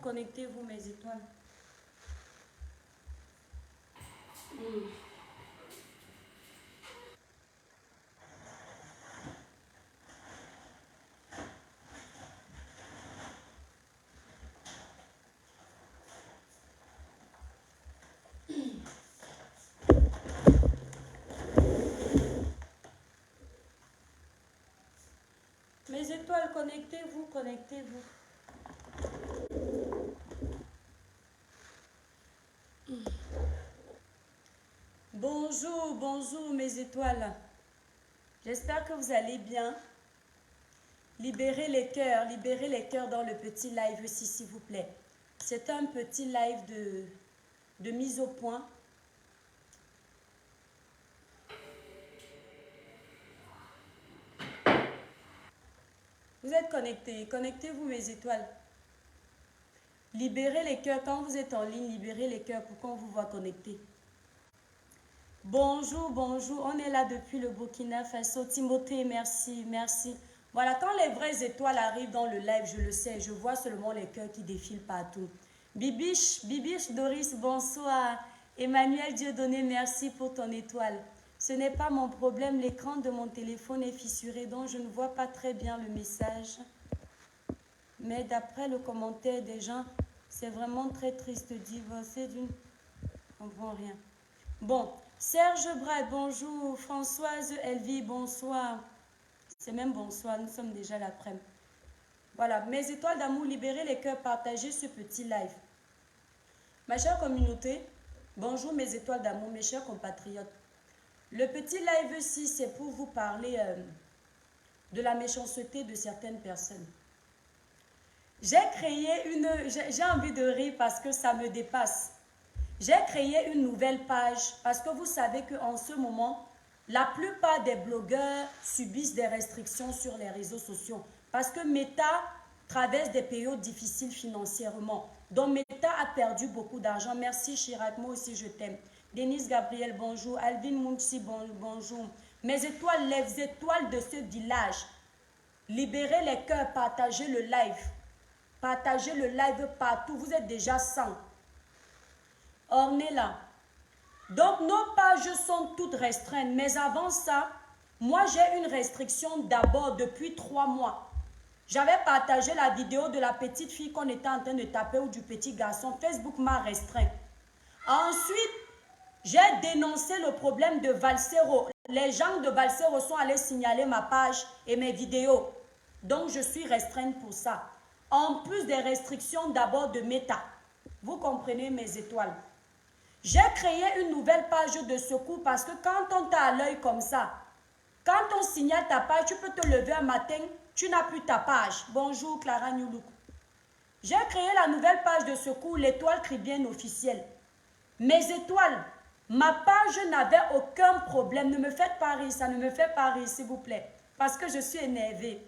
connectez-vous, mes étoiles. Mes étoiles, connectez-vous, connectez-vous. Bonjour, bonjour mes étoiles. J'espère que vous allez bien. Libérez les cœurs dans le petit live ici, s'il vous plaît. C'est un petit live de mise au point. Vous êtes connectés, connectez-vous mes étoiles. Libérez les cœurs, quand vous êtes en ligne, libérez les cœurs pour qu'on vous voit connectés. Bonjour, bonjour, on est là depuis le Burkina Faso. Timothée, merci, merci. Voilà, quand les vraies étoiles arrivent dans le live, je le sais, je vois seulement les cœurs qui défilent partout. Bibiche, Doris, bonsoir. Emmanuel Dieudonné, merci pour ton étoile. Ce n'est pas mon problème, l'écran de mon téléphone est fissuré, donc je ne vois pas très bien le message. Mais d'après le commentaire des gens, c'est vraiment très triste. Divorcer d'une... On ne comprend rien. Bon, Serge Bray, bonjour. Françoise Elvie, bonsoir. C'est même bonsoir, nous sommes déjà l'après-midi. Voilà, mes étoiles d'amour, libérez les cœurs, partagez ce petit live. Ma chère communauté, bonjour mes étoiles d'amour, mes chers compatriotes. Le petit live ici, c'est pour vous parler de la méchanceté de certaines personnes. J'ai envie de rire parce que ça me dépasse. J'ai créé une nouvelle page parce que vous savez qu'en ce moment, la plupart des blogueurs subissent des restrictions sur les réseaux sociaux parce que Meta traverse des périodes difficiles financièrement. Donc Meta a perdu beaucoup d'argent. Merci Chirac, moi aussi je t'aime. Denise Gabriel, bonjour. Alvin Mounsi, bonjour. Mes étoiles, les étoiles de ce village. Libérez les cœurs, partagez le live. Partagez le live partout. Vous êtes déjà 100. Ornella. Donc, nos pages sont toutes restreintes. Mais avant ça, moi, j'ai une restriction d'abord depuis 3 mois. J'avais partagé la vidéo de la petite fille qu'on était en train de taper ou du petit garçon. Facebook m'a restreint. Ensuite, j'ai dénoncé le problème de Valsero. Les gens de Valsero sont allés signaler ma page et mes vidéos. Donc, je suis restreinte pour ça. En plus des restrictions d'abord de Meta. Vous comprenez mes étoiles. J'ai créé une nouvelle page de secours parce que quand on t'a à l'œil comme ça, quand on signale ta page, tu peux te lever un matin, tu n'as plus ta page. Bonjour Clara Newlook. J'ai créé la nouvelle page de secours, l'étoile Cribienne officielle. Mes étoiles, ma page n'avait aucun problème. Ne me faites pas rire, ça ne me fait pas rire s'il vous plaît. Parce que je suis énervée.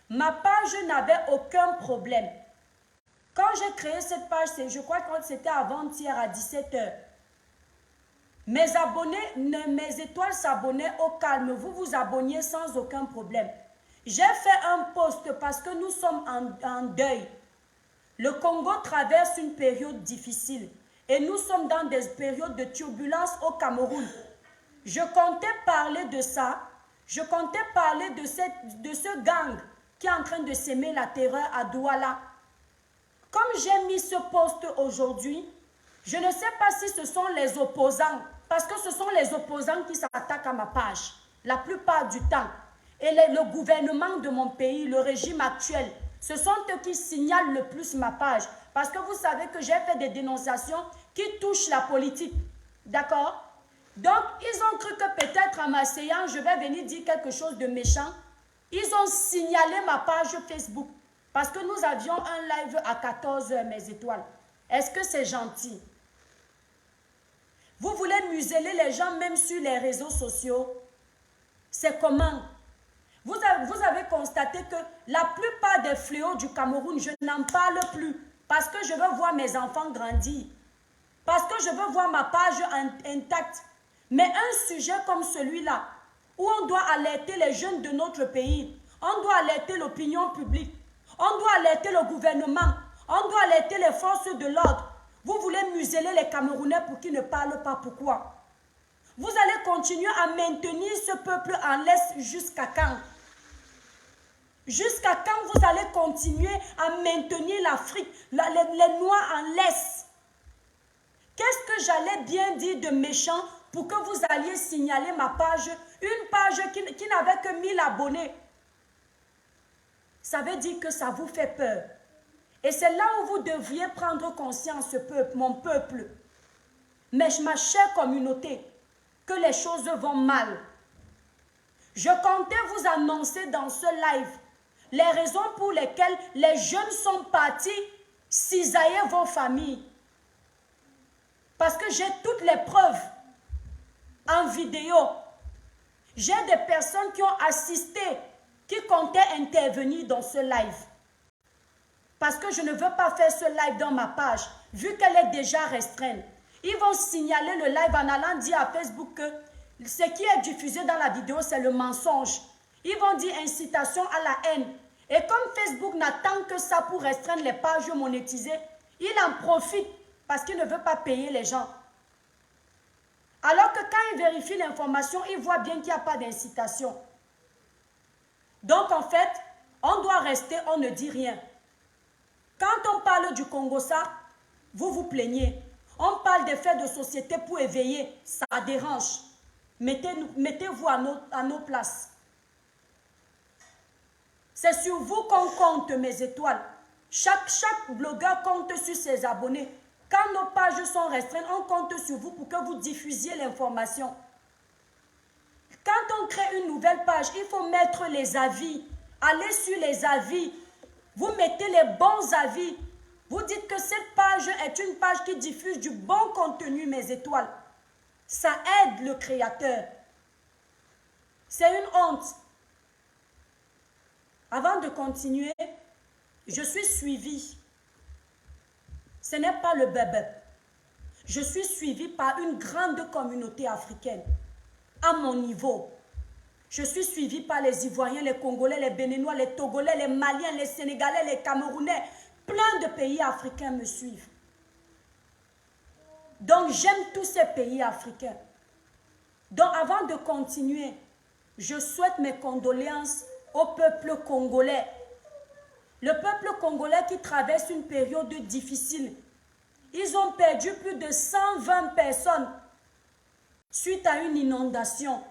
Ma page n'avait aucun problème. Quand j'ai créé cette page, je crois que c'était avant-hier à 17 h. Mes abonnés, mes étoiles s'abonnaient au calme. Vous vous abonniez sans aucun problème. J'ai fait un post parce que nous sommes en deuil. Le Congo traverse une période difficile. Et nous sommes dans des périodes de turbulence au Cameroun. Je comptais parler de ça. Je comptais parler de ce gang qui est en train de s'aimer la terreur à Douala. Comme j'ai mis ce post aujourd'hui, je ne sais pas si ce sont les opposants, parce que ce sont les opposants qui s'attaquent à ma page, la plupart du temps. Et le gouvernement de mon pays, le régime actuel, ce sont eux qui signalent le plus ma page. Parce que vous savez que j'ai fait des dénonciations qui touchent la politique. D'accord? Donc, ils ont cru que peut-être en m'asseyant, je vais venir dire quelque chose de méchant. Ils ont signalé ma page Facebook. Parce que nous avions un live à 14 h, mes étoiles. Est-ce que c'est gentil? Vous voulez museler les gens même sur les réseaux sociaux? C'est comment? Vous avez constaté que la plupart des fléaux du Cameroun, je n'en parle plus. Parce que je veux voir mes enfants grandir. Parce que je veux voir ma page intacte. Mais un sujet comme celui-là, où on doit alerter les jeunes de notre pays, on doit alerter l'opinion publique, on doit alerter le gouvernement, On doit alerter les forces de l'ordre. Vous voulez museler les Camerounais pour qu'ils ne parlent pas. Pourquoi? Vous allez continuer à maintenir ce peuple en laisse jusqu'à quand? Jusqu'à quand vous allez continuer à maintenir l'Afrique, les Noirs en laisse? Qu'est-ce que j'allais bien dire de méchant pour que vous alliez signaler ma page, une page qui n'avait que 1000 abonnés? Ça veut dire que ça vous fait peur. Et c'est là où vous devriez prendre conscience, peuple, mon peuple, mais ma chère communauté, que les choses vont mal. Je comptais vous annoncer dans ce live les raisons pour lesquelles les jeunes sont partis cisailler vos familles. Parce que j'ai toutes les preuves en vidéo. J'ai des personnes qui ont assisté, qui comptaient intervenir dans ce live. Parce que je ne veux pas faire ce live dans ma page, vu qu'elle est déjà restreinte. Ils vont signaler le live en allant dire à Facebook que ce qui est diffusé dans la vidéo, c'est le mensonge. Ils vont dire incitation à la haine. Et comme Facebook n'attend que ça pour restreindre les pages monétisées, il en profite parce qu'il ne veut pas payer les gens. Alors que quand il vérifie l'information, il voit bien qu'il n'y a pas d'incitation. Donc en fait, on doit rester, on ne dit rien. Quand on parle du Congo-Ça, vous vous plaignez. On parle des faits de société pour éveiller, ça dérange. Mettez-vous à nos places. C'est sur vous qu'on compte, mes étoiles. Chaque blogueur compte sur ses abonnés. Quand nos pages sont restreintes, on compte sur vous pour que vous diffusiez l'information. Quand on crée une nouvelle page, il faut mettre les avis. Allez sur les avis. Vous mettez les bons avis. Vous dites que cette page est une page qui diffuse du bon contenu, mes étoiles. Ça aide le créateur. C'est une honte. Avant de continuer, je suis suivie. Ce n'est pas le bébé. Je suis suivie par une grande communauté africaine. À mon niveau. Je suis suivie par les Ivoiriens, les Congolais, les Béninois, les Togolais, les Maliens, les Sénégalais, les Camerounais. Plein de pays africains me suivent. Donc j'aime tous ces pays africains. Donc avant de continuer, je souhaite mes condoléances au peuple congolais. Le peuple congolais qui traverse une période difficile. Ils ont perdu plus de 120 personnes suite à une inondation.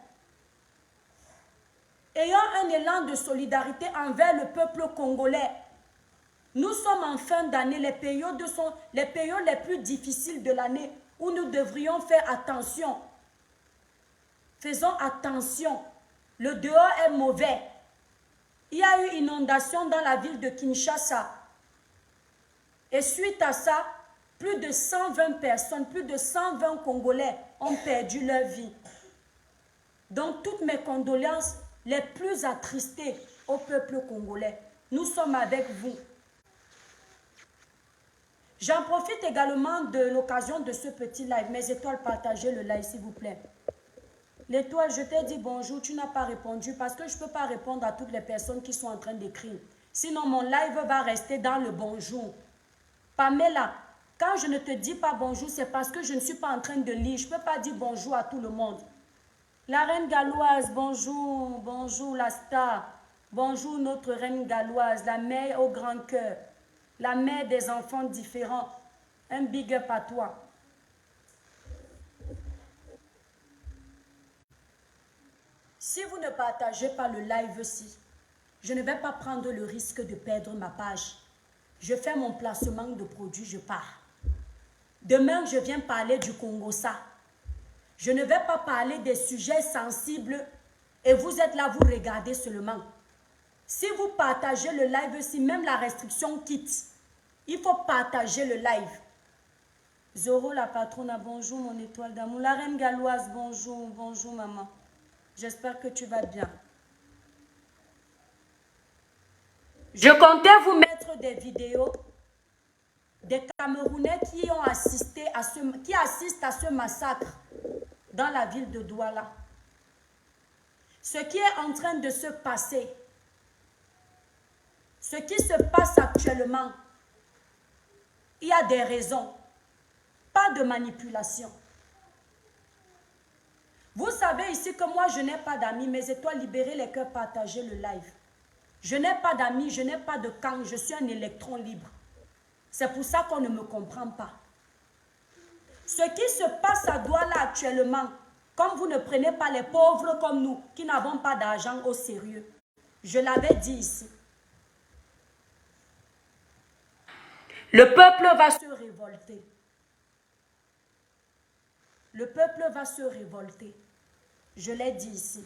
Ayant un élan de solidarité envers le peuple congolais, nous sommes en fin d'année, les périodes sont les périodes les plus difficiles de l'année où nous devrions faire attention. Faisons attention. Le dehors est mauvais. Il y a eu inondation dans la ville de Kinshasa. Et suite à ça, plus de 120 personnes, plus de 120 Congolais ont perdu leur vie. Donc toutes mes condoléances les plus attristées au peuple congolais. Nous sommes avec vous. J'en profite également de l'occasion de ce petit live. Mes étoiles, partagez le live s'il vous plaît. L'étoile, je t'ai dit bonjour, tu n'as pas répondu parce que je ne peux pas répondre à toutes les personnes qui sont en train d'écrire. Sinon, mon live va rester dans le bonjour. Pamela, quand je ne te dis pas bonjour, c'est parce que je ne suis pas en train de lire. Je ne peux pas dire bonjour à tout le monde. La reine galloise, bonjour, bonjour la star. Bonjour notre reine galloise, la mère au grand cœur. La mère des enfants différents. Un big up à toi. Si vous ne partagez pas le live-ci, je ne vais pas prendre le risque de perdre ma page. Je fais mon placement de produit, je pars. Demain, je viens parler du Congo-Ça. Je ne vais pas parler des sujets sensibles et vous êtes là, vous regardez seulement. Si vous partagez le live-ci, même la restriction quitte. Il faut partager le live. Zoro, la patronne, bonjour mon étoile d'amour. La reine galloise, bonjour, bonjour maman. J'espère que tu vas bien. Je comptais vous mettre des vidéos des Camerounais qui ont assisté à qui assistent à ce massacre dans la ville de Douala. Ce qui est en train de se passer, ce qui se passe actuellement, il y a des raisons. Pas de manipulation. Vous savez ici que moi, je n'ai pas d'amis. Mes étoiles libérées, les cœurs partagés, le live. Je n'ai pas d'amis, je n'ai pas de camp. Je suis un électron libre. C'est pour ça qu'on ne me comprend pas. Ce qui se passe à Douala actuellement, comme vous ne prenez pas les pauvres comme nous, qui n'avons pas d'argent au sérieux, je l'avais dit ici. Le peuple va se révolter. Le peuple va se révolter. Je l'ai dit ici.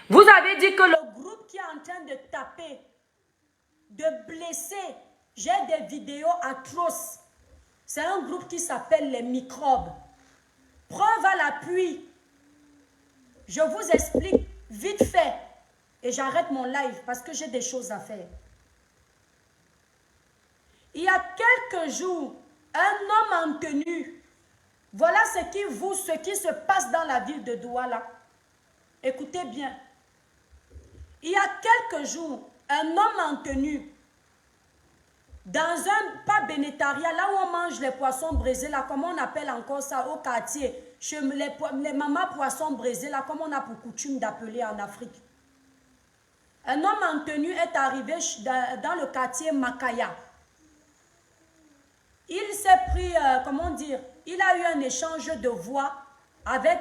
Vous avez dit que le groupe qui est en train de taper, de blesser, j'ai des vidéos atroces. C'est un groupe qui s'appelle les microbes. Preuve à l'appui. Je vous explique vite fait. Et j'arrête mon live parce que j'ai des choses à faire. Il y a quelques jours, un homme en tenue. Voilà ce qui se passe dans la ville de Douala. Écoutez bien. Il y a quelques jours, un homme en tenue, dans un pas bénétariat, là où on mange les poissons braisés, là, comment on appelle encore ça au quartier, chez les mamans poissons braisés, là, comme on a pour coutume d'appeler en Afrique. Un homme en tenue est arrivé dans le quartier Makaya. Il s'est pris, comment dire, il a eu un échange de voix avec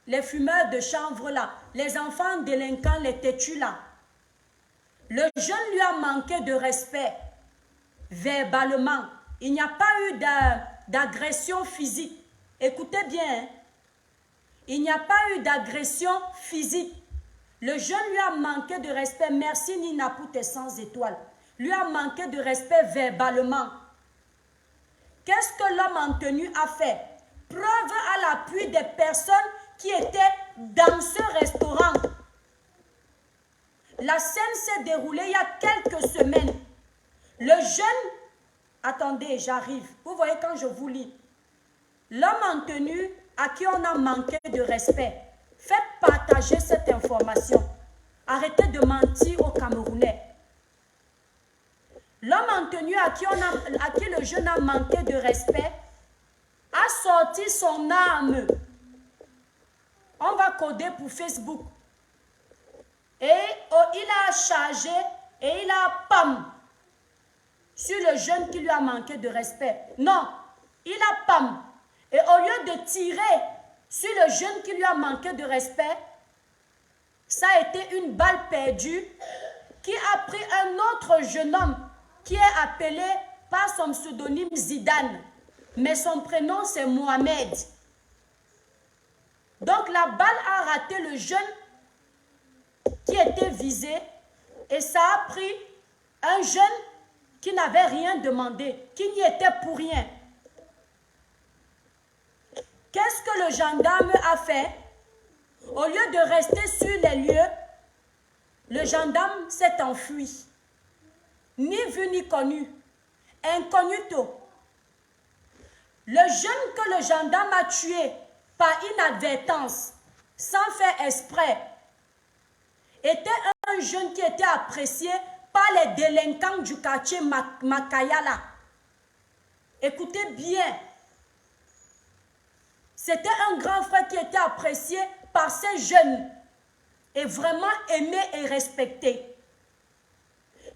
les fumeurs de chanvre là, les enfants délinquants, les têtus là. Le jeune lui a manqué de respect, verbalement. Il n'y a pas eu d'agression physique. Écoutez bien, hein? Il n'y a pas eu d'agression physique. Le jeune lui a manqué de respect. Merci Nina pour tes 100 étoiles. Lui a manqué de respect verbalement. Qu'est-ce que l'homme en tenue a fait? Preuve à l'appui des personnes qui étaient dans ce restaurant. La scène s'est déroulée il y a quelques semaines. Le jeune... Attendez, j'arrive. Vous voyez quand je vous lis. L'homme en tenue à qui on a manqué de respect. Faites partager cette information. Arrêtez de mentir aux Camerounais. L'homme en tenue à qui le jeune a manqué de respect a sorti son arme. On va coder pour Facebook. Et il a chargé et il a pam sur le jeune qui lui a manqué de respect. Non, il a pam. Et au lieu de tirer sur le jeune qui lui a manqué de respect, ça a été une balle perdue qui a pris un autre jeune homme qui est appelé par son pseudonyme Zidane. Mais son prénom c'est Mohamed. Donc la balle a raté le jeune qui était visé et ça a pris un jeune qui n'avait rien demandé, qui n'y était pour rien. Qu'est-ce que le gendarme a fait? Au lieu de rester sur les lieux, le gendarme s'est enfui. Ni vu ni connu. Incognito. Le jeune que le gendarme a tué par inadvertance, sans faire exprès, était un jeune qui était apprécié par les délinquants du quartier Makayala. Écoutez bien. C'était un grand frère qui était apprécié par ces jeunes et vraiment aimé et respecté.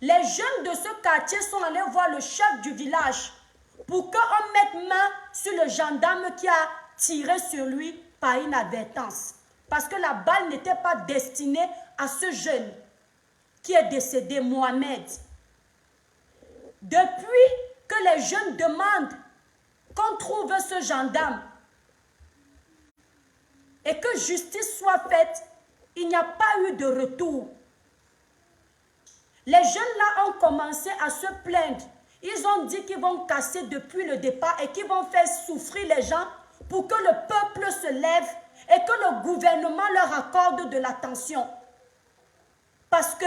Les jeunes de ce quartier sont allés voir le chef du village pour qu'on mette main sur le gendarme qui a tiré sur lui par inadvertance. Parce que la balle n'était pas destinée à ce jeune qui est décédé, Mohamed. Depuis que les jeunes demandent qu'on trouve ce gendarme et que justice soit faite, il n'y a pas eu de retour. Les jeunes là ont commencé à se plaindre. Ils ont dit qu'ils vont casser depuis le départ et qu'ils vont faire souffrir les gens pour que le peuple se lève et que le gouvernement leur accorde de l'attention. Parce que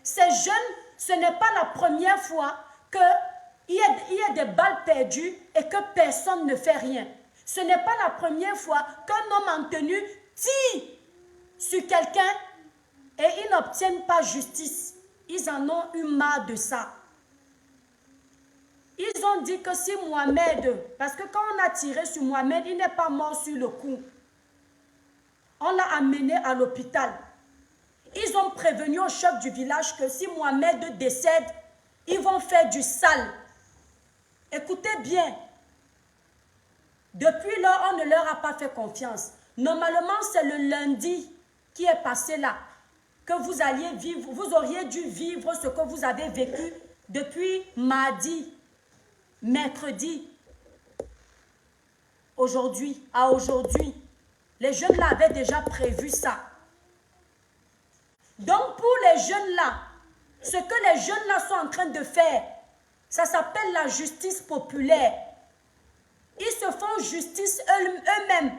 ces jeunes, ce n'est pas la première fois qu'il y a des balles perdues et que personne ne fait rien. Ce n'est pas la première fois qu'un homme en tenue tire sur quelqu'un et ils n'obtiennent pas justice. Ils en ont eu marre de ça. Ils ont dit que si Mohamed, parce que quand on a tiré sur Mohamed, il n'est pas mort sur le coup. On l'a amené à l'hôpital. Ils ont prévenu au chef du village que si Mohamed décède, ils vont faire du sale. Écoutez bien. Depuis lors, on ne leur a pas fait confiance. Normalement, c'est le lundi qui est passé là que vous alliez vivre, vous auriez dû vivre ce que vous avez vécu depuis mardi, mercredi, aujourd'hui, à aujourd'hui. Les jeunes là avaient déjà prévu ça. Donc pour les jeunes là, ce que les jeunes là sont en train de faire, ça s'appelle la justice populaire. Ils se font justice eux-mêmes.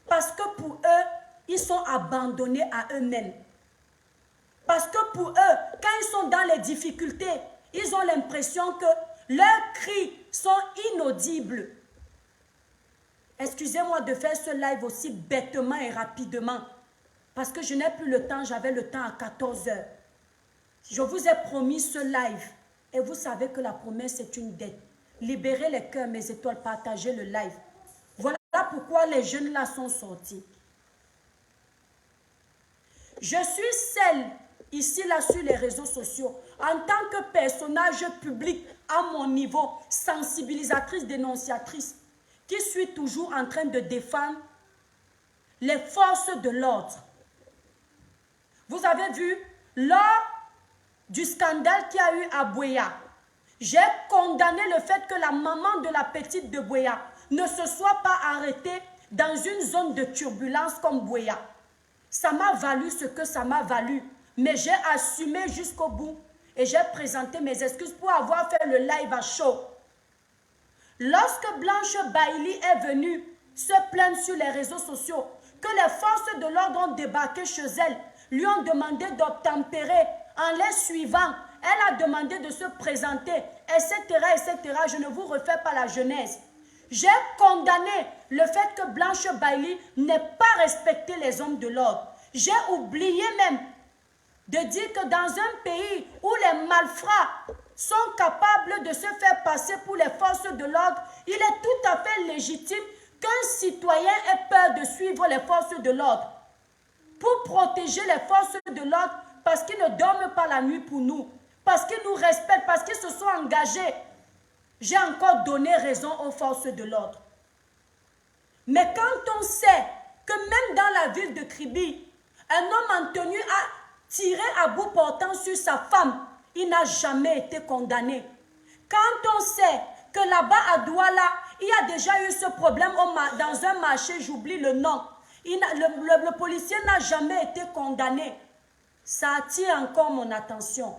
Parce que pour eux, ils sont abandonnés à eux-mêmes. Parce que pour eux, quand ils sont dans les difficultés, ils ont l'impression que leurs cris sont inaudibles. Excusez-moi de faire ce live aussi bêtement et rapidement. Parce que je n'ai plus le temps, j'avais le temps à 14 h. Je vous ai promis ce live. Et vous savez que la promesse est une dette. Libérez les cœurs, mes étoiles, partagez le live. Voilà pourquoi les jeunes là sont sortis. Je suis celle, ici là sur les réseaux sociaux, en tant que personnage public à mon niveau, sensibilisatrice, dénonciatrice, qui suis toujours en train de défendre les forces de l'ordre. Vous avez vu, lors du scandale qu'il y a eu à Buea, j'ai condamné le fait que la maman de la petite de Buea ne se soit pas arrêtée dans une zone de turbulence comme Buea. Ça m'a valu ce que ça m'a valu, mais j'ai assumé jusqu'au bout et j'ai présenté mes excuses pour avoir fait le live à chaud. Lorsque Blanche Bailly est venue se plaindre sur les réseaux sociaux que les forces de l'ordre ont débarqué chez elle, lui ont demandé d'obtempérer en les suivant, elle a demandé de se présenter, etc., etc. Je ne vous refais pas la genèse. J'ai condamné le fait que Blanche Bailly n'ait pas respecté les hommes de l'ordre. J'ai oublié même de dire que dans un pays où les malfrats sont capables de se faire passer pour les forces de l'ordre, il est tout à fait légitime qu'un citoyen ait peur de suivre les forces de l'ordre pour protéger les forces de l'ordre parce qu'ils ne dorment pas la nuit pour nous, parce qu'ils nous respectent, parce qu'ils se sont engagés. J'ai encore donné raison aux forces de l'ordre. Mais quand on sait que même dans la ville de Kribi, un homme en tenue a tiré à bout portant sur sa femme, il n'a jamais été condamné. Quand on sait que là-bas à Douala, il y a déjà eu ce problème dans un marché, j'oublie le nom, le policier n'a jamais été condamné. Ça attire encore mon attention.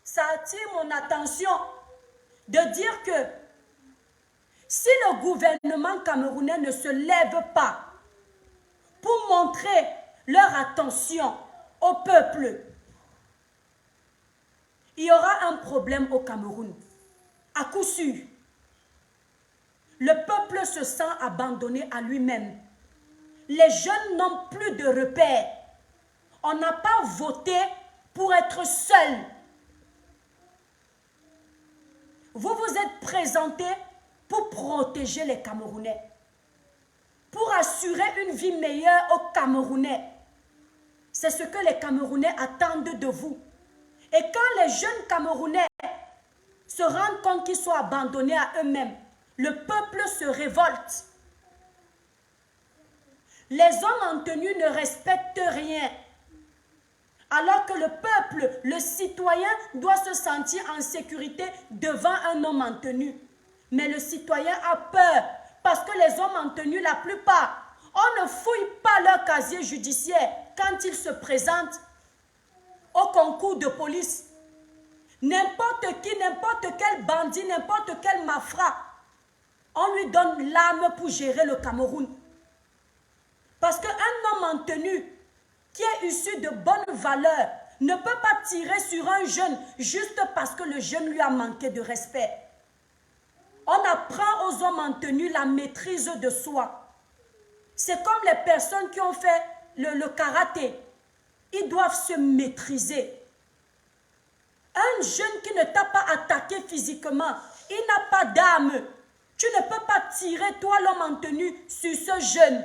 Ça attire mon attention de dire que si le gouvernement camerounais ne se lève pas pour montrer leur attention au peuple, il y aura un problème au Cameroun. À coup sûr, le peuple se sent abandonné à lui-même. Les jeunes n'ont plus de repères. On n'a pas voté pour être seul. Vous vous êtes présentés pour protéger les Camerounais, pour assurer une vie meilleure aux Camerounais. C'est ce que les Camerounais attendent de vous. Et quand les jeunes Camerounais se rendent compte qu'ils sont abandonnés à eux-mêmes, le peuple se révolte. Les hommes en tenue ne respectent rien. Alors que le peuple, le citoyen, doit se sentir en sécurité devant un homme en tenue. Mais le citoyen a peur parce que les hommes en tenue, la plupart, on ne fouille pas leur casier judiciaire quand ils se présentent au concours de police. N'importe qui, n'importe quel bandit, n'importe quel mafra, on lui donne l'arme pour gérer le Cameroun. Parce qu'un homme en tenue qui est issu de bonnes valeurs ne peut pas tirer sur un jeune juste parce que le jeune lui a manqué de respect. On apprend aux hommes en tenue la maîtrise de soi. C'est comme les personnes qui ont fait le karaté. Ils doivent se maîtriser. Un jeune qui ne t'a pas attaqué physiquement, il n'a pas d'arme. Tu ne peux pas tirer, toi l'homme en tenue, sur ce jeune.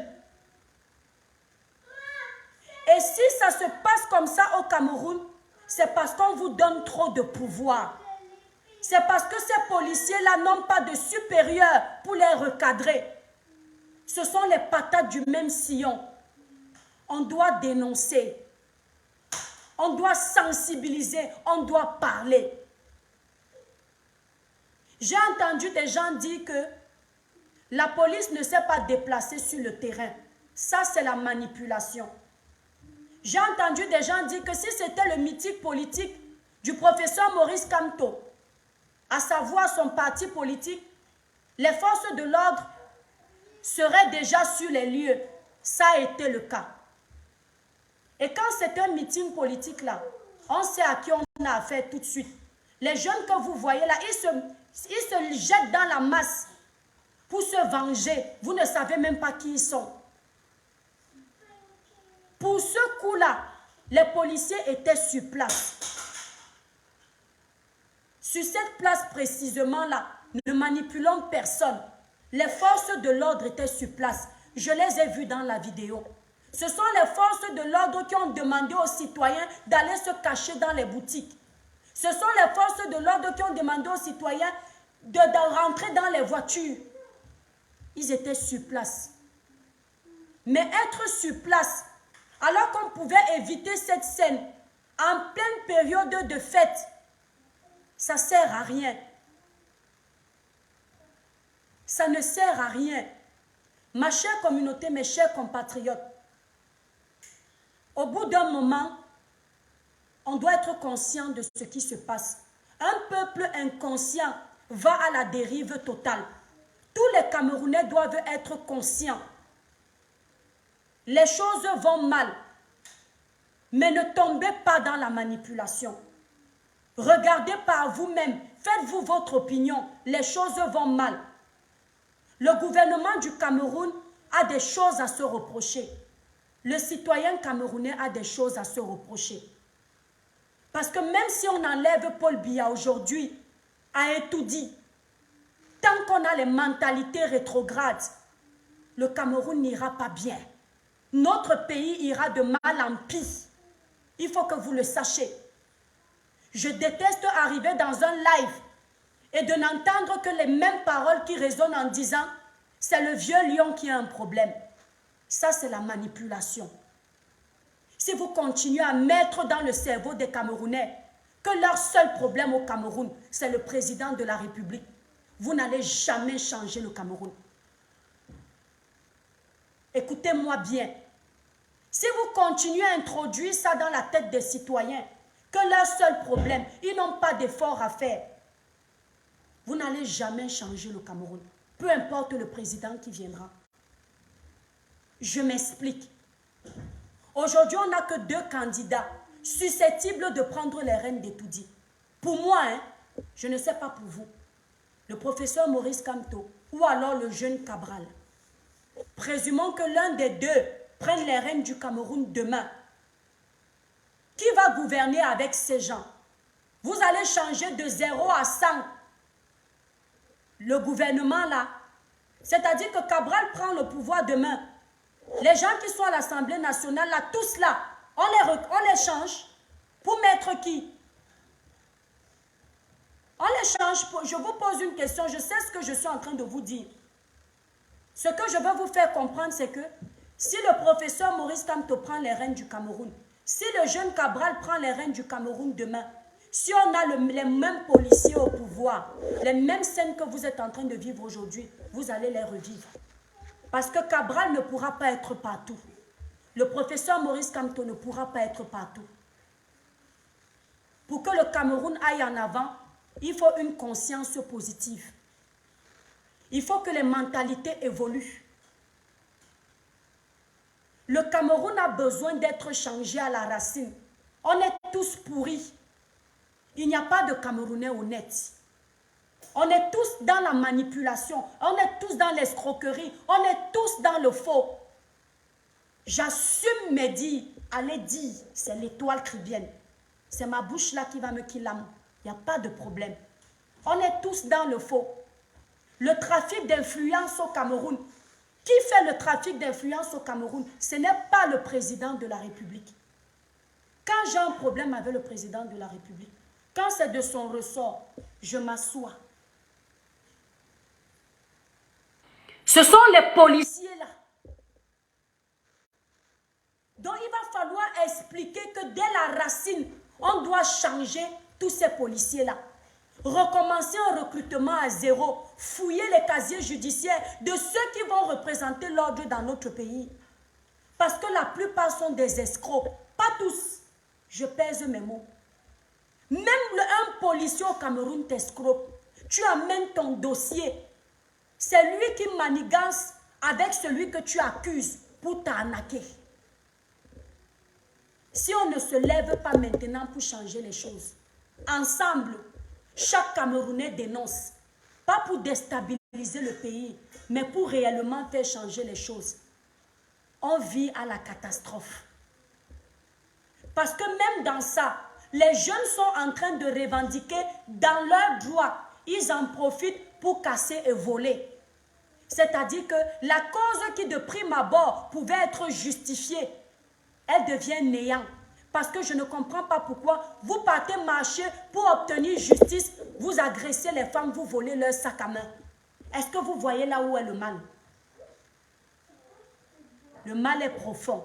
Et si ça se passe comme ça au Cameroun, c'est parce qu'on vous donne trop de pouvoir. C'est parce que ces policiers-là n'ont pas de supérieurs pour les recadrer. Ce sont les patates du même sillon. On doit dénoncer. On doit sensibiliser. On doit parler. J'ai entendu des gens dire que la police ne s'est pas déplacée sur le terrain. Ça, c'est la manipulation. J'ai entendu des gens dire que si c'était le mythique politique du professeur Maurice Kamto, à savoir son parti politique, les forces de l'ordre seraient déjà sur les lieux. Ça a été le cas. Et quand c'est un meeting politique là, on sait à qui on a affaire tout de suite. Les jeunes que vous voyez là, ils se jettent dans la masse pour se venger. Vous ne savez même pas qui ils sont. Pour ce coup-là, les policiers étaient sur place. Sur cette place précisément-là, ne manipulons personne. Les forces de l'ordre étaient sur place. Je les ai vus dans la vidéo. Ce sont les forces de l'ordre qui ont demandé aux citoyens d'aller se cacher dans les boutiques. Ce sont les forces de l'ordre qui ont demandé aux citoyens de rentrer dans les voitures. Ils étaient sur place. Mais être sur place, alors qu'on pouvait éviter cette scène en pleine période de fête, ça ne sert à rien. Ça ne sert à rien. Ma chère communauté, mes chers compatriotes, au bout d'un moment, on doit être conscient de ce qui se passe. Un peuple inconscient va à la dérive totale. Tous les Camerounais doivent être conscients. Les choses vont mal, mais ne tombez pas dans la manipulation. Regardez par vous-même, faites-vous votre opinion, les choses vont mal. Le gouvernement du Cameroun a des choses à se reprocher. Le citoyen camerounais a des choses à se reprocher. Parce que même si on enlève Paul Biya aujourd'hui à Etoudi, tant qu'on a les mentalités rétrogrades, le Cameroun n'ira pas bien. Notre pays ira de mal en pis. Il faut que vous le sachiez. Je déteste arriver dans un live et de n'entendre que les mêmes paroles qui résonnent en disant « c'est le vieux lion qui a un problème ». Ça, c'est la manipulation. Si vous continuez à mettre dans le cerveau des Camerounais que leur seul problème au Cameroun, c'est le président de la République, vous n'allez jamais changer le Cameroun. Écoutez-moi bien. Si vous continuez à introduire ça dans la tête des citoyens, que leur seul problème, ils n'ont pas d'effort à faire, vous n'allez jamais changer le Cameroun. Peu importe le président qui viendra. Je m'explique. Aujourd'hui, on n'a que 2 candidats susceptibles de prendre les rênes d'Etoudi. Pour moi, je ne sais pas pour vous, le professeur Maurice Kamto ou alors le jeune Cabral. Présumons que l'un des 2 prenne les rênes du Cameroun demain. Qui va gouverner avec ces gens? Vous allez changer de 0 à 100 le gouvernement là. C'est-à-dire que Cabral prend le pouvoir demain. Les gens qui sont à l'Assemblée nationale là, tous là, on les change pour mettre qui? On les change. Je vous pose une question, je sais ce que je suis en train de vous dire. Ce que je veux vous faire comprendre, c'est que si le professeur Maurice Kamto prend les rênes du Cameroun, si le jeune Cabral prend les rênes du Cameroun demain, si on a les mêmes policiers au pouvoir, les mêmes scènes que vous êtes en train de vivre aujourd'hui, vous allez les revivre. Parce que Cabral ne pourra pas être partout. Le professeur Maurice Kamto ne pourra pas être partout. Pour que le Cameroun aille en avant, il faut une conscience positive. Il faut que les mentalités évoluent. Le Cameroun a besoin d'être changé à la racine. On est tous pourris. Il n'y a pas de Camerounais honnêtes. On est tous dans la manipulation. On est tous dans l'escroquerie. On est tous dans le faux. J'assume mes dires. Allez dire, c'est l'étoile cribienne. C'est ma bouche là qui va me killer. Il n'y a pas de problème. On est tous dans le faux. Le trafic d'influence au Cameroun. Qui fait le trafic d'influence au Cameroun? Ce n'est pas le président de la République. Quand j'ai un problème avec le président de la République, quand c'est de son ressort, je m'assois. Ce sont les policiers là. Donc il va falloir expliquer que dès la racine, on doit changer tous ces policiers là. Recommencer un recrutement à zéro, fouiller les casiers judiciaires de ceux qui vont représenter l'ordre dans notre pays. Parce que la plupart sont des escrocs, pas tous. Je pèse mes mots. Même un policier au Cameroun t'escroque. Tu amènes ton dossier. C'est lui qui manigance avec celui que tu accuses pour t'arnaquer. Si on ne se lève pas maintenant pour changer les choses, ensemble, chaque Camerounais dénonce, pas pour déstabiliser le pays, mais pour réellement faire changer les choses. On vit à la catastrophe. Parce que même dans ça, les jeunes sont en train de revendiquer dans leurs droits. Ils en profitent pour casser et voler. C'est-à-dire que la cause qui de prime abord pouvait être justifiée, elle devient néant. Parce que je ne comprends pas pourquoi vous partez marcher pour obtenir justice, vous agressez les femmes, vous volez leur sac à main. Est-ce que vous voyez là où est le mal? Le mal est profond.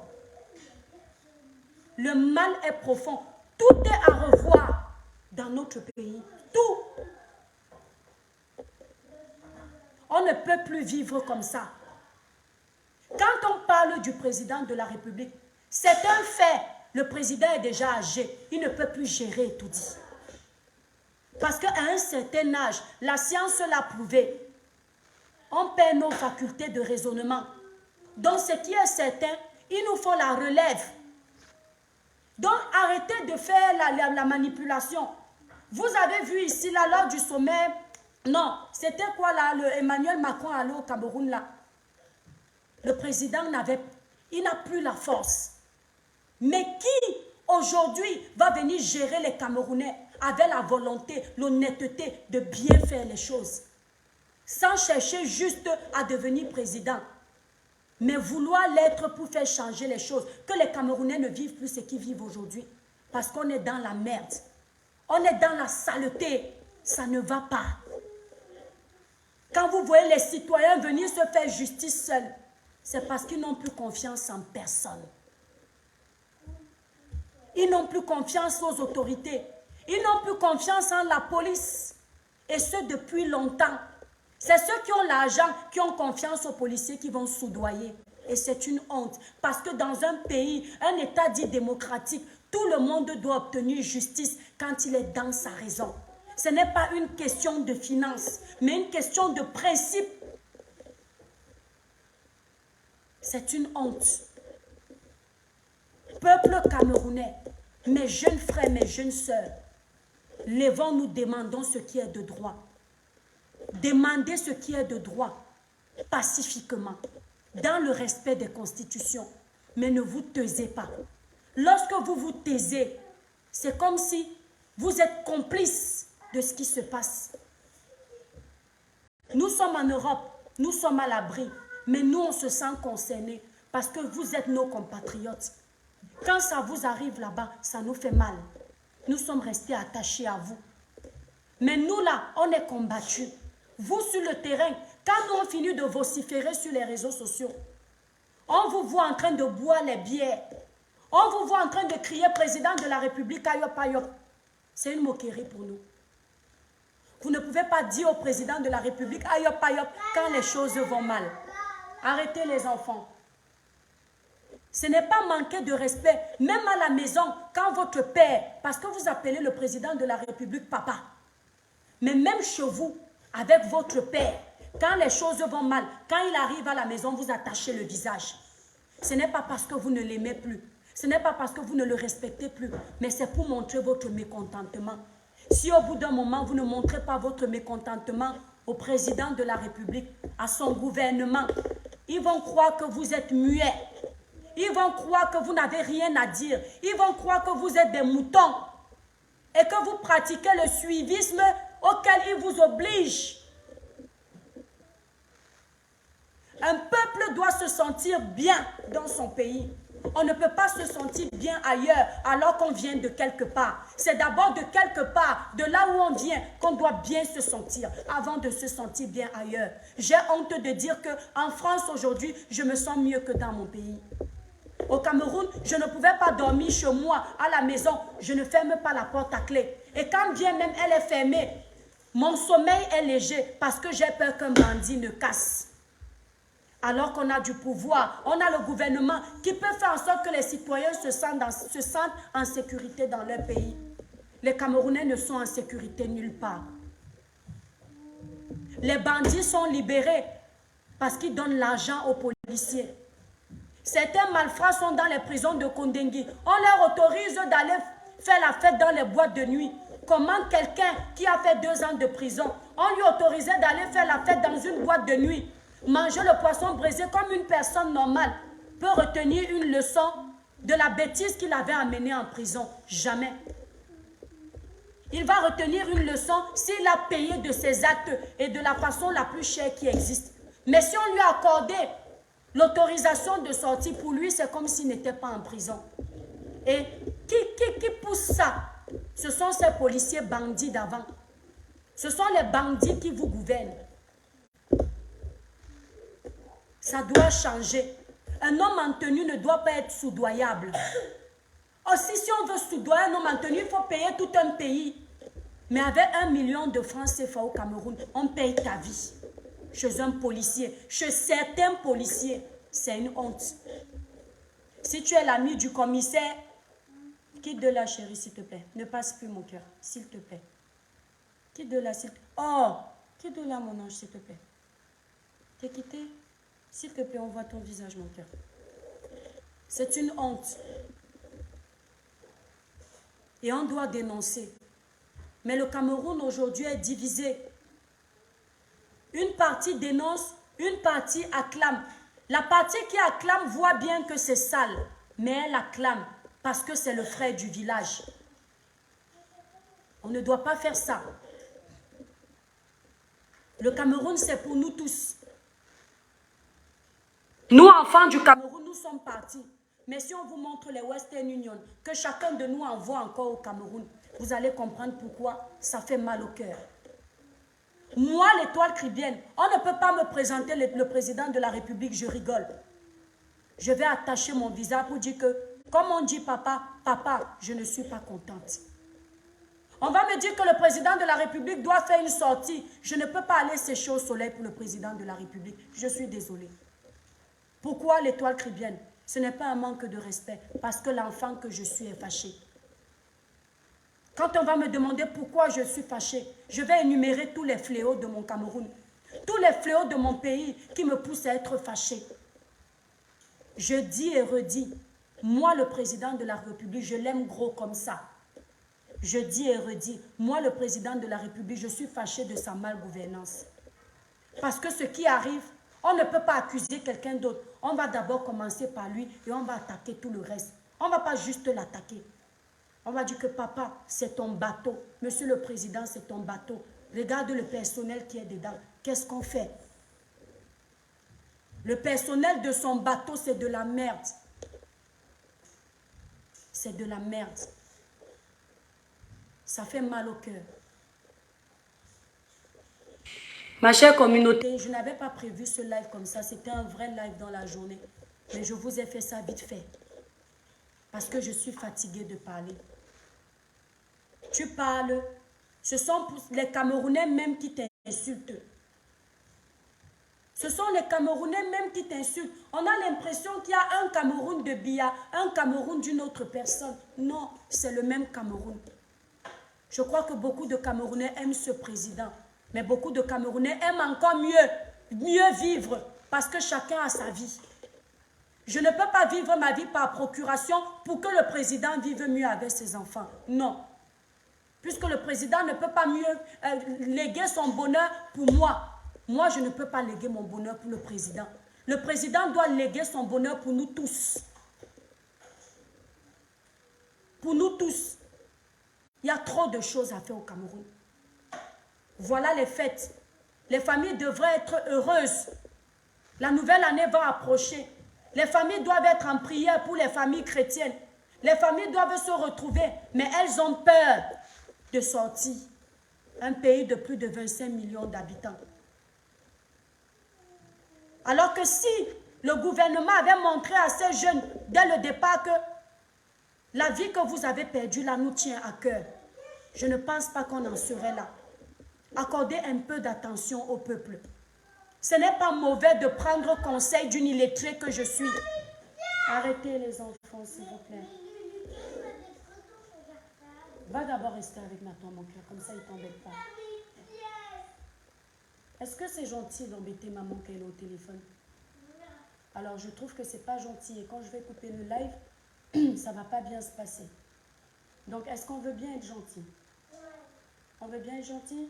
Le mal est profond. Tout est à revoir dans notre pays. Tout. On ne peut plus vivre comme ça. Quand on parle du président de la République, c'est un fait. Le président est déjà âgé. Il ne peut plus gérer tout dit. Parce qu'à un certain âge, la science l'a prouvé. On perd nos facultés de raisonnement. Donc ce qui est certain, il nous faut la relève. Donc arrêtez de faire la manipulation. Vous avez vu ici, là, lors du sommet, non, c'était quoi là, Emmanuel Macron allait au Cameroun là. Le président il n'a plus la force. Mais qui aujourd'hui va venir gérer les Camerounais avec la volonté, l'honnêteté de bien faire les choses, sans chercher juste à devenir président, mais vouloir l'être pour faire changer les choses, que les Camerounais ne vivent plus ce qu'ils vivent aujourd'hui, parce qu'on est dans la merde, on est dans la saleté, ça ne va pas. Quand vous voyez les citoyens venir se faire justice seuls, c'est parce qu'ils n'ont plus confiance en personne. Ils n'ont plus confiance aux autorités. Ils n'ont plus confiance en la police. Et ce, depuis longtemps. C'est ceux qui ont l'argent, qui ont confiance aux policiers qui vont soudoyer. Et c'est une honte. Parce que dans un pays, un État dit démocratique, tout le monde doit obtenir justice quand il est dans sa raison. Ce n'est pas une question de finance, mais une question de principe. C'est une honte. Peuple camerounais, mes jeunes frères, mes jeunes sœurs, levons-nous, demandons ce qui est de droit. Demandez ce qui est de droit, pacifiquement, dans le respect des constitutions. Mais ne vous taisez pas. Lorsque vous vous taisez, c'est comme si vous êtes complice de ce qui se passe. Nous sommes en Europe, nous sommes à l'abri, mais nous on se sent concernés parce que vous êtes nos compatriotes. Quand ça vous arrive là-bas, ça nous fait mal. Nous sommes restés attachés à vous. Mais nous là, on est combattus. Vous sur le terrain, quand nous on finit de vociférer sur les réseaux sociaux, on vous voit en train de boire les bières. On vous voit en train de crier président de la République, ayop, ayop. C'est une moquerie pour nous. Vous ne pouvez pas dire au président de la République, ayop, ayop, quand les choses vont mal. Arrêtez les enfants. Ce n'est pas manquer de respect, même à la maison, quand votre père, parce que vous appelez le président de la République papa, mais même chez vous, avec votre père, quand les choses vont mal, quand il arrive à la maison, vous attachez le visage. Ce n'est pas parce que vous ne l'aimez plus, ce n'est pas parce que vous ne le respectez plus, mais c'est pour montrer votre mécontentement. Si au bout d'un moment, vous ne montrez pas votre mécontentement au président de la République, à son gouvernement, ils vont croire que vous êtes muet. Ils vont croire que vous n'avez rien à dire. Ils vont croire que vous êtes des moutons. et que vous pratiquez le suivisme auquel il vous oblige. Un peuple doit se sentir bien dans son pays. On ne peut pas se sentir bien ailleurs alors qu'on vient de quelque part. C'est d'abord de quelque part, de là où on vient, qu'on doit bien se sentir avant de se sentir bien ailleurs. J'ai honte de dire qu'en France aujourd'hui, je me sens mieux que dans mon pays. Au Cameroun, je ne pouvais pas dormir chez moi, à la maison. Je ne ferme pas la porte à clé. Et quand bien même elle est fermée, mon sommeil est léger parce que j'ai peur qu'un bandit ne casse. Alors qu'on a du pouvoir, on a le gouvernement qui peut faire en sorte que les citoyens se sentent en sécurité dans leur pays. Les Camerounais ne sont en sécurité nulle part. Les bandits sont libérés parce qu'ils donnent l'argent aux policiers. Certains malfrats sont dans les prisons de Kondengui. On leur autorise d'aller faire la fête dans les boîtes de nuit. Comment quelqu'un qui a fait 2 ans de prison, on lui autorisait d'aller faire la fête dans une boîte de nuit, manger le poisson braisé comme une personne normale, peut retenir une leçon de la bêtise qu'il avait amenée en prison? Jamais. Il va retenir une leçon s'il a payé de ses actes et de la façon la plus chère qui existe. Mais si on lui a accordé l'autorisation de sortir, pour lui, c'est comme s'il n'était pas en prison. Et qui pousse ça? Ce sont ces policiers bandits d'avant. Ce sont les bandits qui vous gouvernent. Ça doit changer. Un homme en tenue ne doit pas être soudoyable. Aussi, si on veut soudoyer un homme en tenue, il faut payer tout un pays. Mais avec 1 million de francs CFA au Cameroun, on paye ta vie. Chez un policier, chez certains policiers, c'est une honte. Si tu es l'ami du commissaire, quitte de là, chérie, s'il te plaît. Ne passe plus mon cœur, s'il te plaît. Quitte de là, s'il te plaît. Oh, quitte de là, mon ange, s'il te plaît. T'es quitté? S'il te plaît, on voit ton visage, mon cœur. C'est une honte. Et on doit dénoncer. Mais le Cameroun aujourd'hui est divisé. Une partie dénonce, une partie acclame. La partie qui acclame voit bien que c'est sale, mais elle acclame parce que c'est le frère du village. On ne doit pas faire ça. Le Cameroun, c'est pour nous tous. Nous, enfants du Cameroun, nous sommes partis. Mais si on vous montre les Western Union, que chacun de nous envoie encore au Cameroun, vous allez comprendre pourquoi ça fait mal au cœur. Moi, l'étoile chrétienne, on ne peut pas me présenter le président de la République, je rigole. Je vais attacher mon visage pour dire que, comme on dit papa, papa, je ne suis pas contente. On va me dire que le président de la République doit faire une sortie. Je ne peux pas aller sécher au soleil pour le président de la République. Je suis désolée. Pourquoi l'étoile chrétienne? Ce n'est pas un manque de respect, parce que l'enfant que je suis est fâché. Quand on va me demander pourquoi je suis fâché, je vais énumérer tous les fléaux de mon Cameroun, tous les fléaux de mon pays qui me poussent à être fâché. Je dis et redis, moi le président de la République, je l'aime gros comme ça. Je dis et redis, moi le président de la République, je suis fâché de sa malgouvernance. Parce que ce qui arrive, on ne peut pas accuser quelqu'un d'autre. On va d'abord commencer par lui et on va attaquer tout le reste. On ne va pas juste l'attaquer. On va dire que papa, c'est ton bateau. Monsieur le président, c'est ton bateau. Regarde le personnel qui est dedans. Qu'est-ce qu'on fait? Le personnel de son bateau, c'est de la merde. C'est de la merde. Ça fait mal au cœur. Ma chère communauté, je n'avais pas prévu ce live comme ça. C'était un vrai live dans la journée. Mais je vous ai fait ça vite fait. Parce que je suis fatiguée de parler. Tu parles. Ce sont les Camerounais même qui t'insultent. Ce sont les Camerounais même qui t'insultent. On a l'impression qu'il y a un Cameroun de Biya, un Cameroun d'une autre personne. Non, c'est le même Cameroun. Je crois que beaucoup de Camerounais aiment ce président. Mais beaucoup de Camerounais aiment encore mieux vivre, parce que chacun a sa vie. Je ne peux pas vivre ma vie par procuration pour que le président vive mieux avec ses enfants. Non. Puisque le président ne peut pas mieux léguer son bonheur pour moi. Moi, je ne peux pas léguer mon bonheur pour le président. Le président doit léguer son bonheur pour nous tous. Pour nous tous. Il y a trop de choses à faire au Cameroun. Voilà les fêtes. Les familles devraient être heureuses. La nouvelle année va approcher. Les familles doivent être en prière pour les familles chrétiennes. Les familles doivent se retrouver, mais elles ont peur de sortir. Un pays de plus de 25 millions d'habitants. Alors que si le gouvernement avait montré à ces jeunes dès le départ que la vie que vous avez perdue là nous tient à cœur, je ne pense pas qu'on en serait là. Accordez un peu d'attention au peuple. Ce n'est pas mauvais de prendre conseil d'une illettrée que je suis. Arrêtez les enfants, s'il vous plaît. Va d'abord rester avec Nathan, mon cœur, comme ça il ne t'embête pas. Est-ce que c'est gentil d'embêter maman quand elle est au téléphone? Alors je trouve que c'est pas gentil et quand je vais couper le live, ça va pas bien se passer. Donc est-ce qu'on veut bien être gentil? On veut bien être gentil?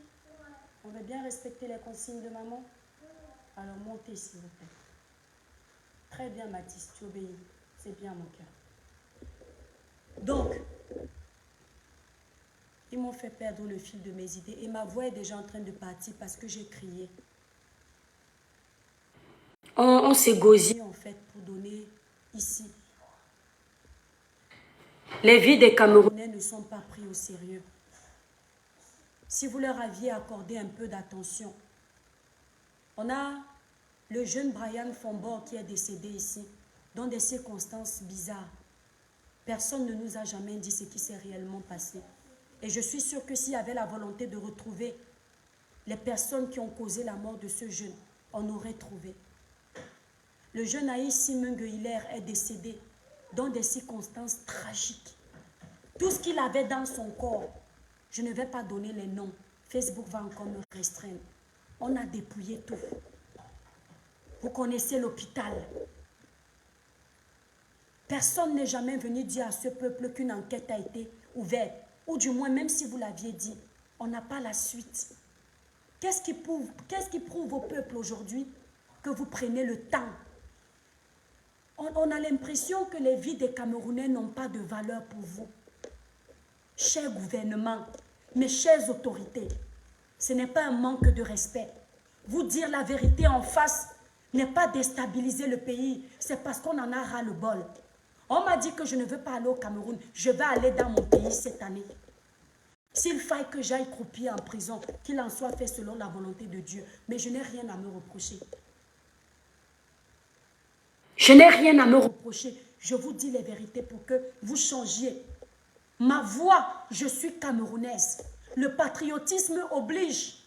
On veut bien respecter les consignes de maman? Alors montez s'il vous plaît. Très bien Mathis, tu obéis. C'est bien mon cœur. Donc, ils m'ont fait perdre le fil de mes idées et ma voix est déjà en train de partir parce que j'ai crié. On s'est gosé en fait pour donner ici. Les vies des Camerounais ne sont pas pris au sérieux. Si vous leur aviez accordé un peu d'attention. On a le jeune Brian Fombor qui est décédé ici, dans des circonstances bizarres. Personne ne nous a jamais dit ce qui s'est réellement passé. Et je suis sûre que s'il y avait la volonté de retrouver les personnes qui ont causé la mort de ce jeune, on aurait trouvé. Le jeune Aïs Simungue Hilaire est décédé dans des circonstances tragiques. Tout ce qu'il avait dans son corps, je ne vais pas donner les noms. Facebook va encore me restreindre. On a dépouillé tout. Vous connaissez l'hôpital. Personne n'est jamais venu dire à ce peuple qu'une enquête a été ouverte. Ou du moins, même si vous l'aviez dit, on n'a pas la suite. Qu'est-ce qui prouve au peuple aujourd'hui que vous prenez le temps? On a l'impression que les vies des Camerounais n'ont pas de valeur pour vous. Cher gouvernement, mes chères autorités, ce n'est pas un manque de respect. Vous dire la vérité en face n'est pas déstabiliser le pays, c'est parce qu'on en a ras le bol. On m'a dit que je ne veux pas aller au Cameroun, je vais aller dans mon pays cette année. S'il faille que j'aille croupir en prison, qu'il en soit fait selon la volonté de Dieu, mais je n'ai rien à me reprocher. Je n'ai rien à me reprocher. Je vous dis les vérités pour que vous changiez. Ma voix, je suis camerounaise. Le patriotisme oblige.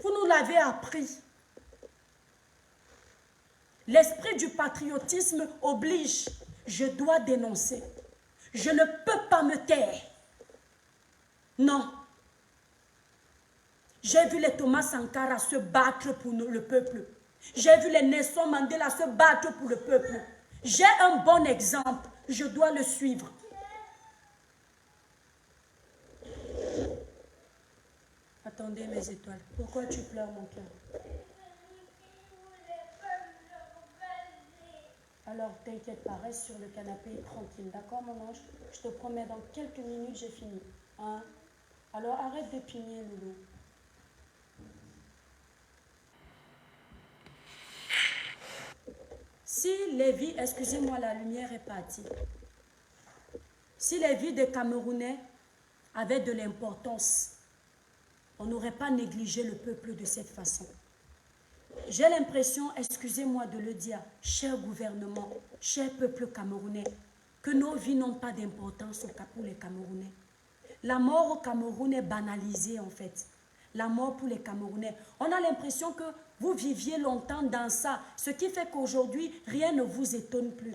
Vous nous l'avez appris. L'esprit du patriotisme oblige. Je dois dénoncer. Je ne peux pas me taire. Non. J'ai vu les Thomas Sankara se battre pour le peuple. J'ai vu les Nelson Mandela se battre pour le peuple. J'ai un bon exemple. Je dois le suivre. Attendez mes étoiles. Pourquoi tu pleures, mon cœur? Alors, t'inquiète pas, reste sur le canapé tranquille. D'accord, mon ange? Je te promets, dans quelques minutes, j'ai fini. Hein? Alors, arrête de pigner, Loulou. Si les vies, excusez-moi, la lumière est partie. Si les vies des Camerounais avaient de l'importance, on n'aurait pas négligé le peuple de cette façon. J'ai l'impression, excusez-moi de le dire, cher gouvernement, cher peuple camerounais, que nos vies n'ont pas d'importance pour les Camerounais. La mort au Cameroun est banalisée en fait. La mort pour les Camerounais. On a l'impression que vous viviez longtemps dans ça, ce qui fait qu'aujourd'hui, rien ne vous étonne plus.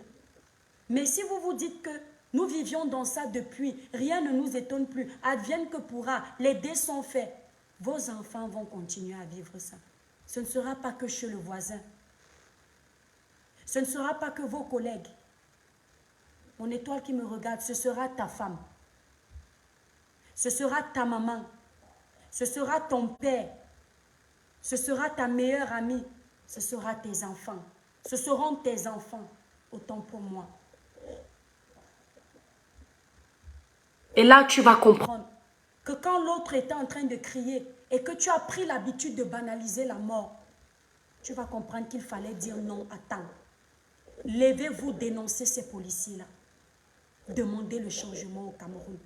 Mais si vous vous dites que nous vivions dans ça depuis, rien ne nous étonne plus, advienne que pourra, les dés sont faits, vos enfants vont continuer à vivre ça. Ce ne sera pas que chez le voisin. Ce ne sera pas que vos collègues. Mon étoile qui me regarde, ce sera ta femme. Ce sera ta maman. Ce sera ton père. Ce sera ta meilleure amie. Ce sera tes enfants. Ce seront tes enfants. Autant pour moi. Et là, tu vas comprendre que quand l'autre était en train de crier et que tu as pris l'habitude de banaliser la mort, tu vas comprendre qu'il fallait dire non, attends. Levez-vous, dénoncez ces policiers-là. Demandez le changement au Cameroun.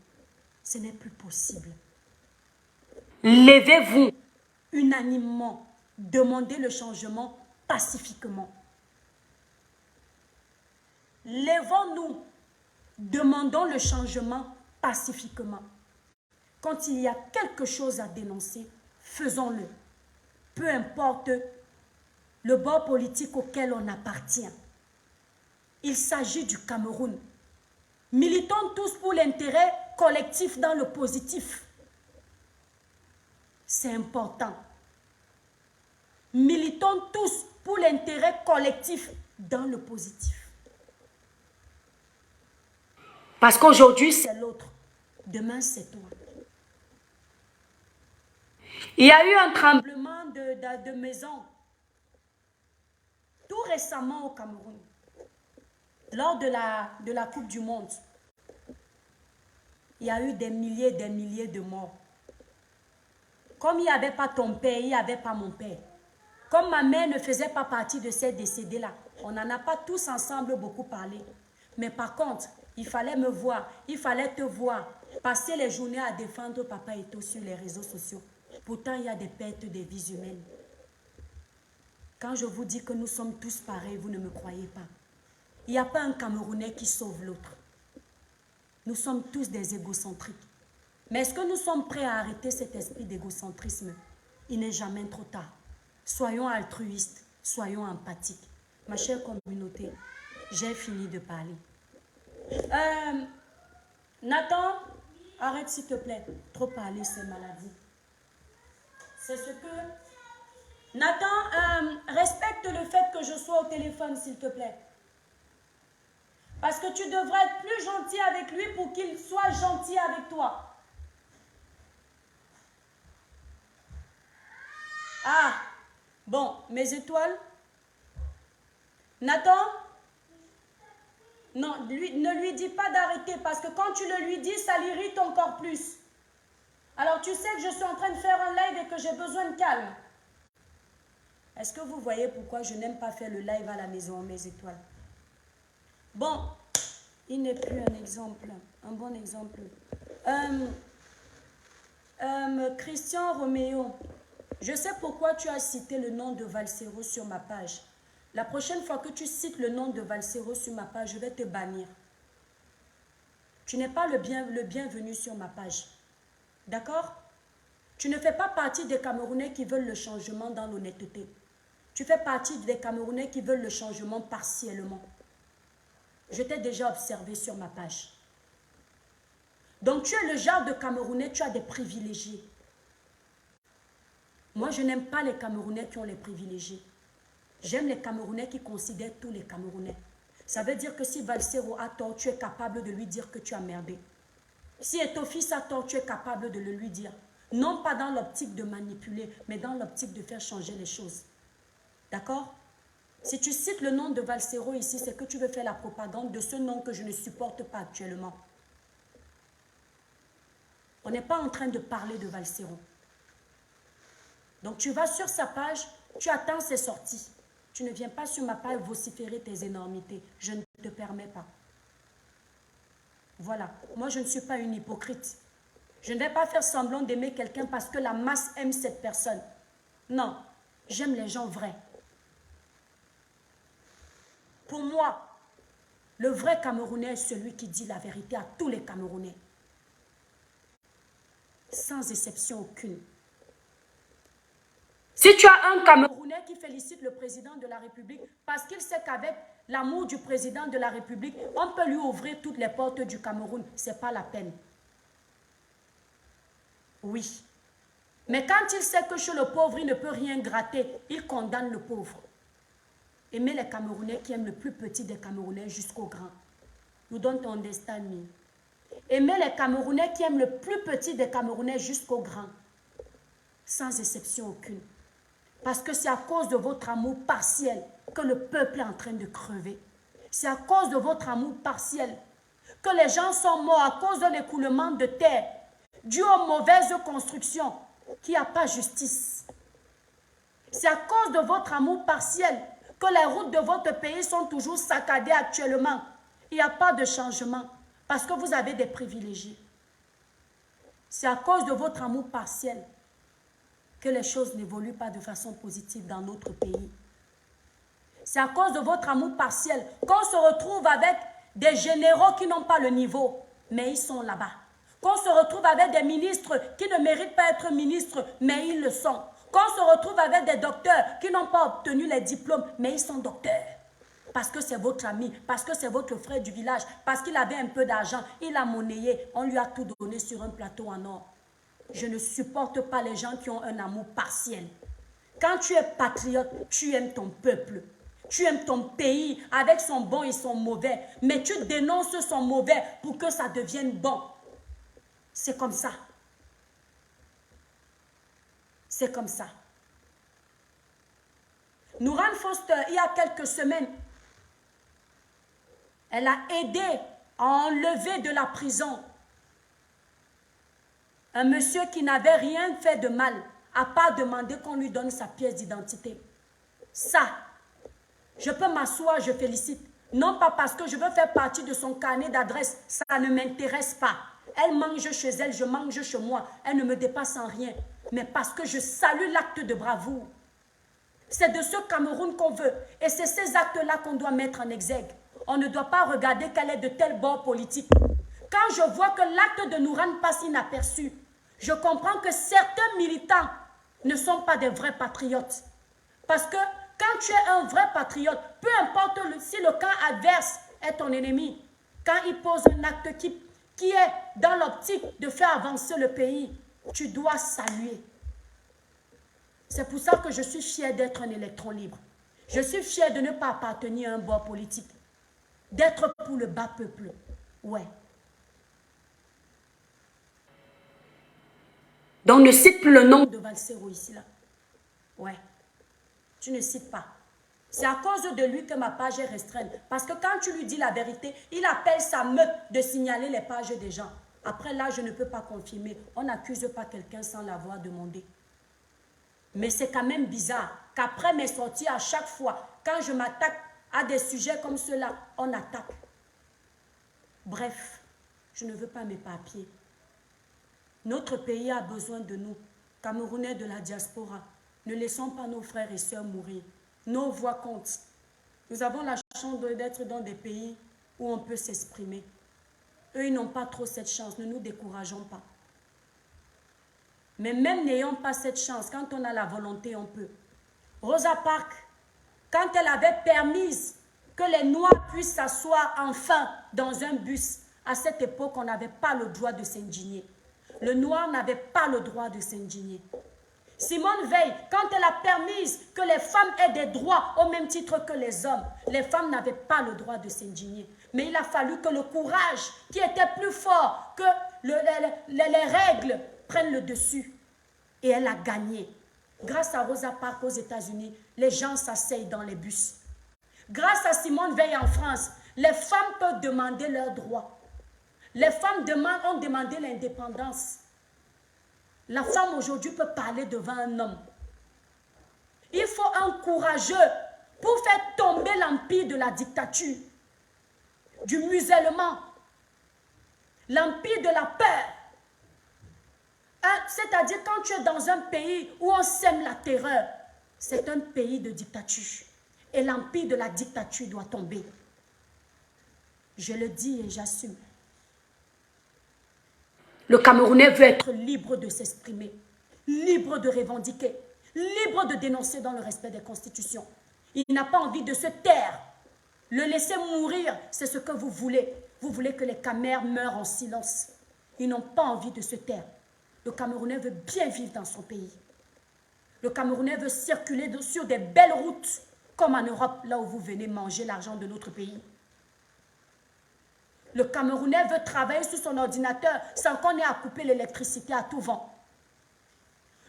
Ce n'est plus possible. Levez-vous unanimement. Demandez le changement pacifiquement. Levons-nous. Demandons le changement pacifiquement. Quand il y a quelque chose à dénoncer, faisons-le. Peu importe le bord politique auquel on appartient. Il s'agit du Cameroun. Militons tous pour l'intérêt collectif dans le positif. C'est important. Militons tous pour l'intérêt collectif dans le positif. Parce qu'aujourd'hui, c'est l'autre. Demain, c'est toi. Il y a eu un tremblement de maison tout récemment au Cameroun, lors de la Coupe du Monde. Il y a eu des milliers et des milliers de morts. Comme il n'y avait pas ton père, il n'y avait pas mon père. Comme ma mère ne faisait pas partie de ces décédés-là, on n'en a pas tous ensemble beaucoup parlé. Mais par contre, il fallait me voir, il fallait te voir, passer les journées à défendre papa et tout sur les réseaux sociaux. Pourtant, il y a des pertes de vies humaines. Quand je vous dis que nous sommes tous pareils, vous ne me croyez pas. Il n'y a pas un Camerounais qui sauve l'autre. Nous sommes tous des égocentriques. Mais est-ce que nous sommes prêts à arrêter cet esprit d'égocentrisme? Il n'est jamais trop tard. Soyons altruistes, soyons empathiques. Ma chère communauté, j'ai fini de parler. Nathan, arrête s'il te plaît. Trop parler, c'est maladie. C'est ce que... Nathan, respecte le fait que je sois au téléphone, s'il te plaît. Parce que tu devrais être plus gentil avec lui pour qu'il soit gentil avec toi. Ah, bon, mes étoiles. Nathan? Non, ne lui dis pas d'arrêter parce que quand tu le lui dis, ça l'irrite encore plus. Alors tu sais que je suis en train de faire un live et que j'ai besoin de calme. Est-ce que vous voyez pourquoi je n'aime pas faire le live à la maison, mes étoiles? Bon, il n'est plus un exemple, un bon exemple. Christian Roméo, je sais pourquoi tu as cité le nom de Valsero sur ma page. La prochaine fois que tu cites le nom de Valsero sur ma page, je vais te bannir. Tu n'es pas le bienvenu sur ma page. D'accord? Tu ne fais pas partie des Camerounais qui veulent le changement dans l'honnêteté. Tu fais partie des Camerounais qui veulent le changement partiellement. Je t'ai déjà observé sur ma page. Donc tu es le genre de Camerounais, tu as des privilégiés. Moi, je n'aime pas les Camerounais qui ont les privilégiés. J'aime les Camerounais qui considèrent tous les Camerounais. Ça veut dire que si Valsero a tort, tu es capable de lui dire que tu as merdé. Si Etofis a tort, tu es capable de le lui dire. Non pas dans l'optique de manipuler, mais dans l'optique de faire changer les choses. D'accord? Si tu cites le nom de Valsero ici, c'est que tu veux faire la propagande de ce nom que je ne supporte pas actuellement. On n'est pas en train de parler de Valsero. Donc tu vas sur sa page, tu attends ses sorties. Tu ne viens pas sur ma page vociférer tes énormités. Je ne te permets pas. Voilà. Moi, je ne suis pas une hypocrite. Je ne vais pas faire semblant d'aimer quelqu'un parce que la masse aime cette personne. Non. J'aime les gens vrais. Pour moi, le vrai Camerounais est celui qui dit la vérité à tous les Camerounais. Sans exception aucune. Si tu as un Camerounais qui félicite le président de la République parce qu'il sait qu'avec l'amour du président de la République, on peut lui ouvrir toutes les portes du Cameroun, ce n'est pas la peine. Oui. Mais quand il sait que chez le pauvre, il ne peut rien gratter, il condamne le pauvre. Aimez les Camerounais qui aiment le plus petit des Camerounais jusqu'au grand. You don't understand me. Aimez les Camerounais qui aiment le plus petit des Camerounais jusqu'au grand. Sans exception aucune. Parce que c'est à cause de votre amour partiel que le peuple est en train de crever. C'est à cause de votre amour partiel que les gens sont morts à cause de l'écoulement de terre, dû aux mauvaises constructions, qu'il n'y a pas justice. C'est à cause de votre amour partiel que les routes de votre pays sont toujours saccadées actuellement. Il n'y a pas de changement parce que vous avez des privilégiés. C'est à cause de votre amour partiel que les choses n'évoluent pas de façon positive dans notre pays. C'est à cause de votre amour partiel qu'on se retrouve avec des généraux qui n'ont pas le niveau, mais ils sont là-bas. Qu'on se retrouve avec des ministres qui ne méritent pas être ministres, mais ils le sont. Qu'on se retrouve avec des docteurs qui n'ont pas obtenu les diplômes, mais ils sont docteurs. Parce que c'est votre ami, parce que c'est votre frère du village, parce qu'il avait un peu d'argent, il a monnayé, on lui a tout donné sur un plateau en or. Je ne supporte pas les gens qui ont un amour partiel. Quand tu es patriote, tu aimes ton peuple. Tu aimes ton pays avec son bon et son mauvais. Mais tu dénonces son mauvais pour que ça devienne bon. C'est comme ça. C'est comme ça. Nouran Foster, il y a quelques semaines, elle a aidé à enlever de la prison un monsieur qui n'avait rien fait de mal, à part demander qu'on lui donne sa pièce d'identité. Ça, je peux m'asseoir, je félicite. Non pas parce que je veux faire partie de son carnet d'adresse, ça ne m'intéresse pas. Elle mange chez elle, je mange chez moi. Elle ne me dépasse en rien. Mais parce que je salue l'acte de bravoure. C'est de ce Cameroun qu'on veut. Et c'est ces actes-là qu'on doit mettre en exergue. On ne doit pas regarder qu'elle est de tel bord politique. Quand je vois que l'acte de Nouran passe inaperçu, je comprends que certains militants ne sont pas des vrais patriotes. Parce que quand tu es un vrai patriote, peu importe si le camp adverse est ton ennemi, quand il pose un acte qui est dans l'optique de faire avancer le pays, tu dois saluer. C'est pour ça que je suis fière d'être un électron libre. Je suis fière de ne pas appartenir à un bord politique. D'être pour le bas peuple. Ouais. Donc ne cite plus le nom de Valsero ici là. Ouais. Tu ne cites pas. C'est à cause de lui que ma page est restreinte. Parce que quand tu lui dis la vérité, il appelle sa meute de signaler les pages des gens. Après là, je ne peux pas confirmer. On n'accuse pas quelqu'un sans l'avoir demandé. Mais c'est quand même bizarre qu'après mes sorties, à chaque fois, quand je m'attaque à des sujets comme ceux-là, on attaque. Bref, je ne veux pas m'éparpiller. Notre pays a besoin de nous, Camerounais de la diaspora. Ne laissons pas nos frères et sœurs mourir. Nos voix comptent. Nous avons la chance d'être dans des pays où on peut s'exprimer. Eux, ils n'ont pas trop cette chance. Ne nous décourageons pas. Mais même n'ayant pas cette chance, quand on a la volonté, on peut. Rosa Parks, quand elle avait permis que les Noirs puissent s'asseoir enfin dans un bus, à cette époque, on n'avait pas le droit de s'indigner. Le Noir n'avait pas le droit de s'indigner. Simone Veil, quand elle a permis que les femmes aient des droits au même titre que les hommes, les femmes n'avaient pas le droit de s'indigner. Mais il a fallu que le courage, qui était plus fort que les règles, prenne le dessus. Et elle a gagné. Grâce à Rosa Parks aux États-Unis, les gens s'asseyent dans les bus. Grâce à Simone Veil en France, les femmes peuvent demander leurs droits. Les femmes ont demandé l'indépendance. La femme aujourd'hui peut parler devant un homme. Il faut un courageux pour faire tomber l'empire de la dictature, du musellement, l'empire de la peur. C'est-à-dire quand tu es dans un pays où on sème la terreur, c'est un pays de dictature. Et l'empire de la dictature doit tomber. Je le dis et j'assume. Le Camerounais veut être libre de s'exprimer, libre de revendiquer, libre de dénoncer dans le respect des constitutions. Il n'a pas envie de se taire. Le laisser mourir, c'est ce que vous voulez. Vous voulez que les Camers meurent en silence. Ils n'ont pas envie de se taire. Le Camerounais veut bien vivre dans son pays. Le Camerounais veut circuler sur des belles routes, comme en Europe, là où vous venez manger l'argent de notre pays. Le Camerounais veut travailler sur son ordinateur sans qu'on ait à couper l'électricité à tout vent.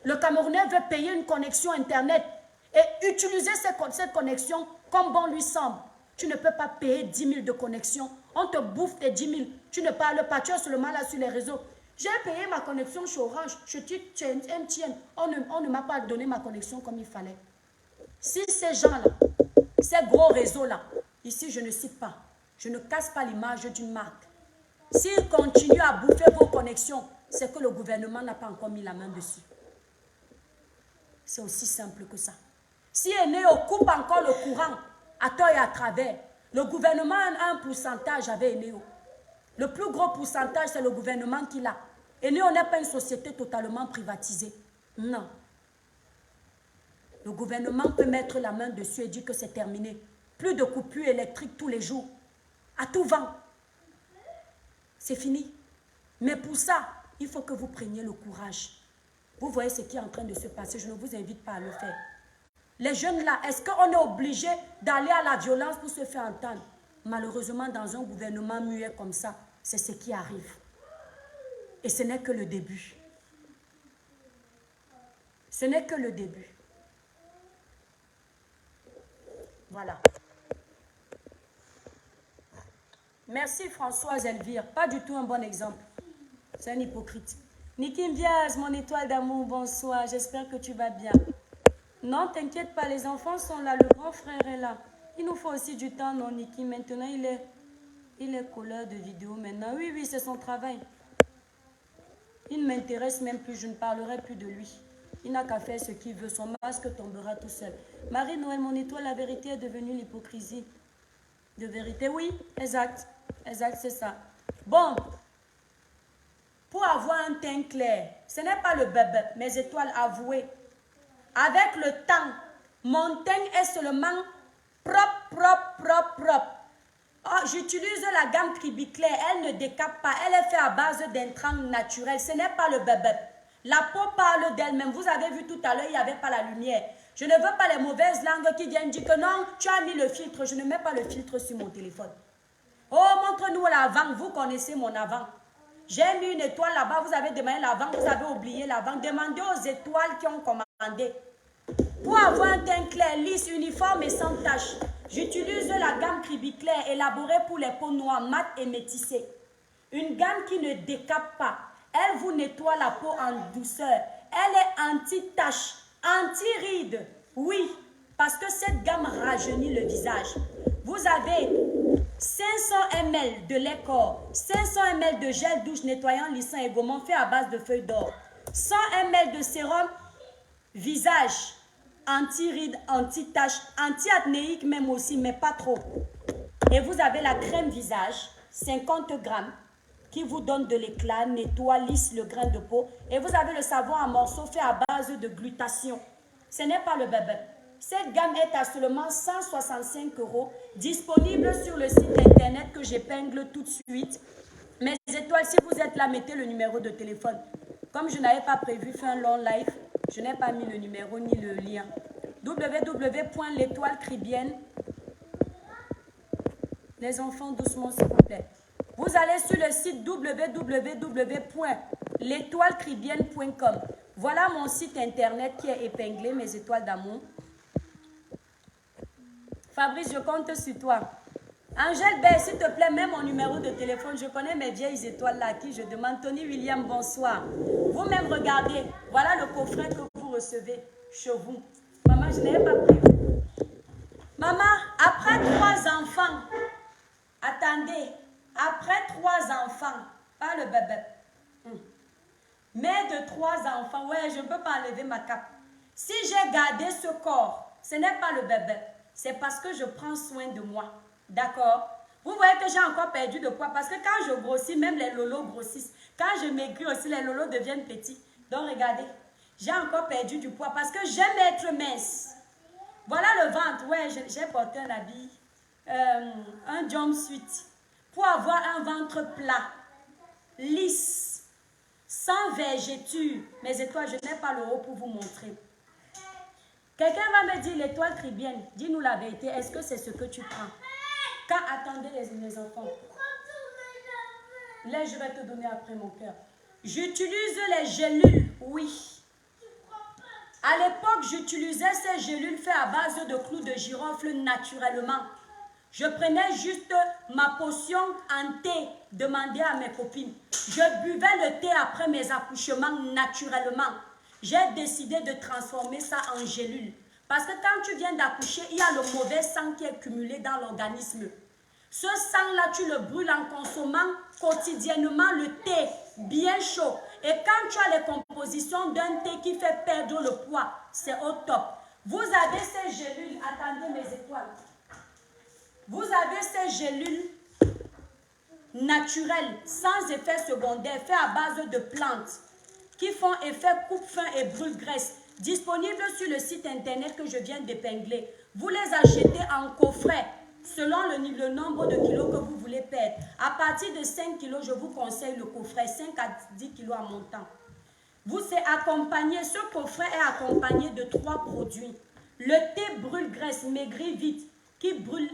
Le Camerounais veut payer une connexion Internet et utiliser cette connexion comme bon lui semble. Tu ne peux pas payer 10 000 de connexion. On te bouffe tes 10 000. Tu ne parles pas, tu es seulement là sur les réseaux. J'ai payé ma connexion chez Orange. Je dis MTN. On ne m'a pas donné ma connexion comme il fallait. Si ces gens-là, ces gros réseaux-là, ici je ne cite pas, je ne casse pas l'image d'une marque. S'ils continuent à bouffer vos connexions, c'est que le gouvernement n'a pas encore mis la main dessus. C'est aussi simple que ça. Si Eneo coupe encore le courant à tort et à travers, le gouvernement a un pourcentage avec Eneo. Le plus gros pourcentage, c'est le gouvernement qui l'a. Eneo n'est pas une société totalement privatisée. Non. Le gouvernement peut mettre la main dessus et dire que c'est terminé. Plus de coupures électriques tous les jours. À tout vent. C'est fini. Mais pour ça, il faut que vous preniez le courage. Vous voyez ce qui est en train de se passer. Je ne vous invite pas à le faire. Les jeunes là, est-ce qu'on est obligé d'aller à la violence pour se faire entendre? Malheureusement, dans un gouvernement muet comme ça, c'est ce qui arrive. Et ce n'est que le début. Ce n'est que le début. Voilà. Merci Françoise Elvire. Pas du tout un bon exemple. C'est un hypocrite. Niki Mbiaz, mon étoile d'amour, bonsoir. J'espère que tu vas bien. Non, t'inquiète pas, les enfants sont là. Le grand frère est là. Il nous faut aussi du temps, non, Niki? Maintenant, il est colleur de vidéos maintenant. Oui, oui, c'est son travail. Il ne m'intéresse même plus. Je ne parlerai plus de lui. Il n'a qu'à faire ce qu'il veut. Son masque tombera tout seul. Marie-Noël, mon étoile, la vérité est devenue l'hypocrisie. De vérité, oui, exact. Exact, c'est ça. Bon, pour avoir un teint clair, ce n'est pas le bébé, mes étoiles avouées. Avec le temps, mon teint est seulement propre. Oh, j'utilise la gamme Cribiclair, elle ne décape pas, elle est faite à base d'intrants naturels, ce n'est pas le bébé. La peau parle d'elle-même, vous avez vu tout à l'heure, il n'y avait pas la lumière. Je ne veux pas les mauvaises langues qui viennent dire que non, tu as mis le filtre, je ne mets pas le filtre sur mon téléphone. Oh, montre-nous l'avant, vous connaissez mon avant. J'ai mis une étoile là-bas, vous avez demandé l'avant, vous avez oublié l'avant. Demandez aux étoiles qui ont commandé. Pour avoir un teint clair, lisse, uniforme et sans tache, j'utilise la gamme Cribiclair élaborée pour les peaux noires, mates et métissées. Une gamme qui ne décape pas. Elle vous nettoie la peau en douceur. Elle est anti-tache, anti-rides. Oui, parce que cette gamme rajeunit le visage. Vous avez 500 ml de lait corps, 500 ml de gel douche nettoyant, lissant et gommant fait à base de feuilles d'or, 100 ml de sérum visage, anti-rides, anti-taches, anti-acnéique même aussi, mais pas trop. Et vous avez la crème visage, 50 grammes, qui vous donne de l'éclat, nettoie, lisse le grain de peau. Et vous avez le savon en morceaux fait à base de glutathion. Ce n'est pas le bébé. Cette gamme est à seulement 165 €, disponible sur le site internet que j'épingle tout de suite. Mes étoiles, si vous êtes là, mettez le numéro de téléphone. Comme je n'avais pas prévu faire un long live, je n'ai pas mis le numéro ni le lien. www.l'étoilecribienne. Les enfants, doucement s'il vous plaît. Vous allez sur le site www.l'étoilecribienne.com. Voilà mon site internet qui est épinglé, mes étoiles d'amour. Fabrice, je compte sur toi. Angèle Bay, s'il te plaît, mets mon numéro de téléphone. Je connais mes vieilles étoiles là à qui je demande. Tony William, bonsoir. Vous-même, regardez. Voilà le coffret que vous recevez chez vous. Maman, je n'avais pas prévu. Maman, après 3 enfants, attendez, après 3 enfants, pas le bébé. Mère de 3 enfants, ouais, je ne peux pas enlever ma cape. Si j'ai gardé ce corps, ce n'est pas le bébé. C'est parce que je prends soin de moi. D'accord? Vous voyez que j'ai encore perdu de poids parce que quand je grossis, même les lolos grossissent. Quand je maigris aussi, les lolos deviennent petits. Donc regardez, j'ai encore perdu du poids parce que j'aime être mince. Voilà le ventre. Ouais, j'ai porté un habit, un jumpsuit pour avoir un ventre plat, lisse, sans vergeture. Mes étoiles, je n'ai pas le haut pour vous montrer. Quelqu'un va me dire l'étoile cribienne. Dis-nous la vérité. Est-ce que c'est ce que tu prends? Quand attendez les enfants. Là, je vais te donner après mon cœur. J'utilise les gélules, oui. À l'époque, j'utilisais ces gélules faites à base de clous de girofle naturellement. Je prenais juste ma potion en thé, demandée à mes copines. Je buvais le thé après mes accouchements naturellement. J'ai décidé de transformer ça en gélule. Parce que quand tu viens d'accoucher, il y a le mauvais sang qui est cumulé dans l'organisme. Ce sang-là, tu le brûles en consommant quotidiennement le thé bien chaud. Et quand tu as les compositions d'un thé qui fait perdre le poids, c'est au top. Vous avez ces gélules, attendez mes étoiles. Vous avez ces gélules naturelles, sans effet secondaire, faites à base de plantes, qui font effet coupe-faim et brûle-graisse, disponibles sur le site internet que je viens d'épingler. Vous les achetez en coffret, selon le nombre de kilos que vous voulez perdre. À partir de 5 kilos, je vous conseille le coffret, 5 à 10 kilos à montant. Vous c'est accompagné, ce coffret est accompagné de 3 produits. Le thé brûle-graisse, maigrit vite, qui brûle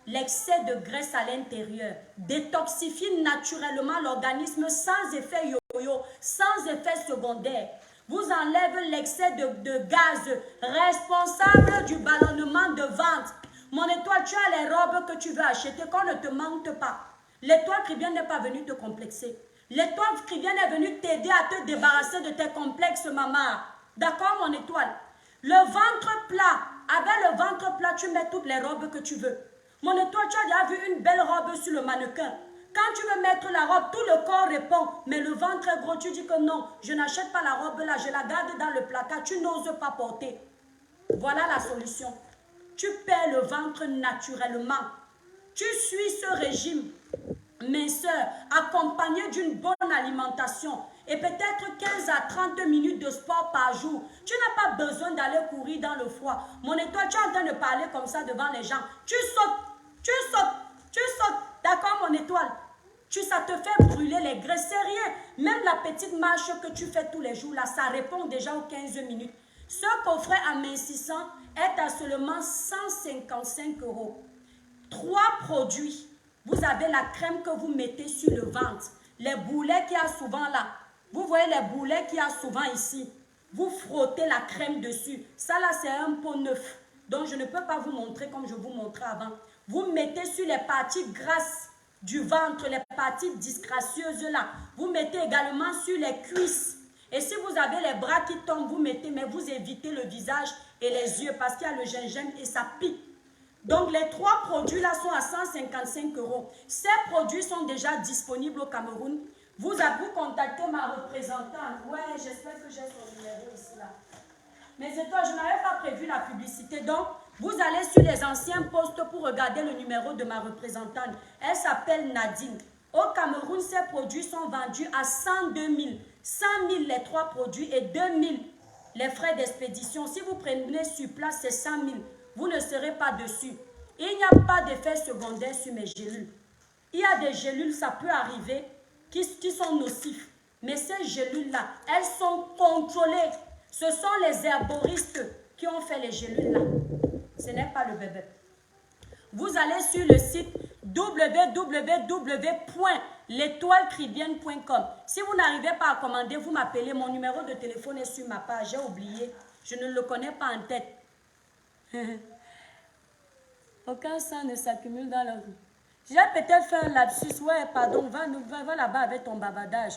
l'excès de graisse à l'intérieur, détoxifie naturellement l'organisme sans effet yo-yo, sans effet secondaire. Vous enlève l'excès de gaz responsable du ballonnement de ventre. Mon étoile, tu as les robes que tu veux acheter, qu'on ne te mente pas. L'étoile chrétienne n'est pas venue te complexer. L'étoile chrétienne est venue t'aider à te débarrasser de tes complexes, maman. D'accord, mon étoile? Le ventre plat, avec le ventre plat, tu mets toutes les robes que tu veux. Mon étoile, tu as déjà vu une belle robe sur le mannequin. Quand tu veux mettre la robe, tout le corps répond. Mais le ventre est gros, tu dis que non, je n'achète pas la robe là, je la garde dans le placard, tu n'oses pas porter. Voilà la solution. Tu perds le ventre naturellement. Tu suis ce régime minceur, accompagné d'une bonne alimentation et peut-être 15 à 30 minutes de sport par jour. Tu n'as pas besoin d'aller courir dans le froid. Mon étoile, tu es en train de parler comme ça devant les gens. Tu sautes, tu sautes, tu sautes. D'accord, mon étoile? Ça te fait brûler les graisses, c'est rien. Même la petite marche que tu fais tous les jours, là, ça répond déjà aux 15 minutes. Ce coffret amincissant est à seulement 155 €. 3 produits. Vous avez la crème que vous mettez sur le ventre. Les boulets qu'il y a souvent là. Vous voyez les boulets qu'il y a souvent ici. Vous frottez la crème dessus. Ça là, c'est un pot neuf. Donc, je ne peux pas vous montrer comme je vous montrais avant. Vous mettez sur les parties grasses du ventre, les parties disgracieuses là. Vous mettez également sur les cuisses. Et si vous avez les bras qui tombent, vous mettez, mais vous évitez le visage et les yeux parce qu'il y a le gingembre et ça pique. Donc, les 3 produits là sont à 155 €. Ces produits sont déjà disponibles au Cameroun. Vous contactez ma représentante. Ouais, j'espère que j'ai son numéro ici là. Mais c'est toi, je n'avais pas prévu la publicité. Donc, vous allez sur les anciens postes pour regarder le numéro de ma représentante. Elle s'appelle Nadine. Au Cameroun, ces produits sont vendus à 102 000. 100 000 les 3 produits et 2 000 les frais d'expédition. Si vous prenez sur place, c'est 100 000. Vous ne serez pas dessus. Il n'y a pas d'effet secondaire sur mes gélules. Il y a des gélules, ça peut arriver, qui sont nocifs. Mais ces gélules-là, elles sont contrôlées. Ce sont les herboristes qui ont fait les gélules-là. Ce n'est pas le bébé. Vous allez sur le site www.l'étoilecribienne.com. Si vous n'arrivez pas à commander, vous m'appelez. Mon numéro de téléphone est sur ma page. J'ai oublié. Je ne le connais pas en tête. Aucun sang ne s'accumule dans la rue. J'ai peut-être fait un lapsus. Ouais, pardon, va là-bas avec ton bavardage.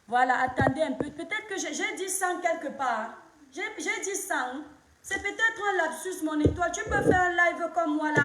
Voilà, attendez un peu. Peut-être que j'ai dit sang quelque part. J'ai dit sang. C'est peut-être un lapsus, mon étoile. Tu peux faire un live comme moi là,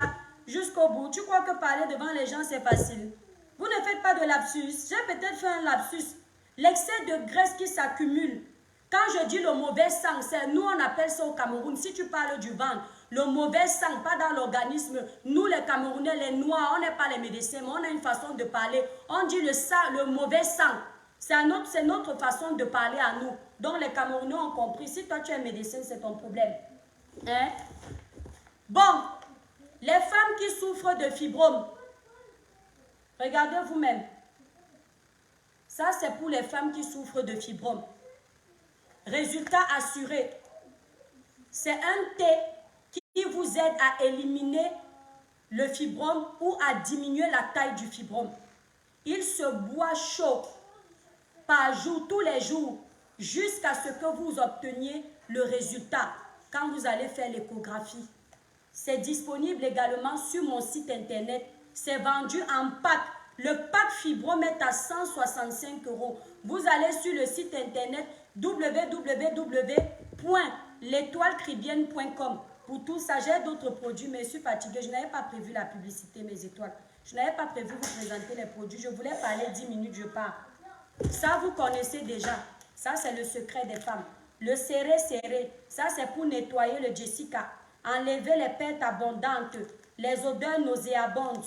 jusqu'au bout. Tu crois que parler devant les gens, c'est facile. Vous ne faites pas de lapsus. J'ai peut-être fait un lapsus. L'excès de graisse qui s'accumule. Quand je dis le mauvais sang, nous on appelle ça au Cameroun. Si tu parles du ventre, le mauvais sang, pas dans l'organisme. Nous les Camerounais, les Noirs, on n'est pas les médecins, mais on a une façon de parler. On dit le mauvais sang. C'est notre façon de parler à nous. Donc les Camerounais ont compris. Si toi tu es médecin, c'est ton problème. Hein? Bon, les femmes qui souffrent de fibromes, regardez vous-même. Ça c'est pour les femmes qui souffrent de fibromes. Résultat assuré. C'est un thé qui vous aide à éliminer le fibrome ou à diminuer la taille du fibrome. Il se boit chaud par jour, tous les jours, jusqu'à ce que vous obteniez le résultat quand vous allez faire l'échographie. C'est disponible également sur mon site internet. C'est vendu en pack. Le pack Fibrom est à 165 €. Vous allez sur le site internet www.l'étoilecribienne.com. Pour tout ça, j'ai d'autres produits, mais je suis fatiguée. Je n'avais pas prévu la publicité, mes étoiles. Je n'avais pas prévu vous présenter les produits. Je voulais parler 10 minutes, je pars. Ça, vous connaissez déjà. Ça, c'est le secret des femmes. Le serré, ça, c'est pour nettoyer le Jessica. Enlever les pertes abondantes, les odeurs nauséabondes.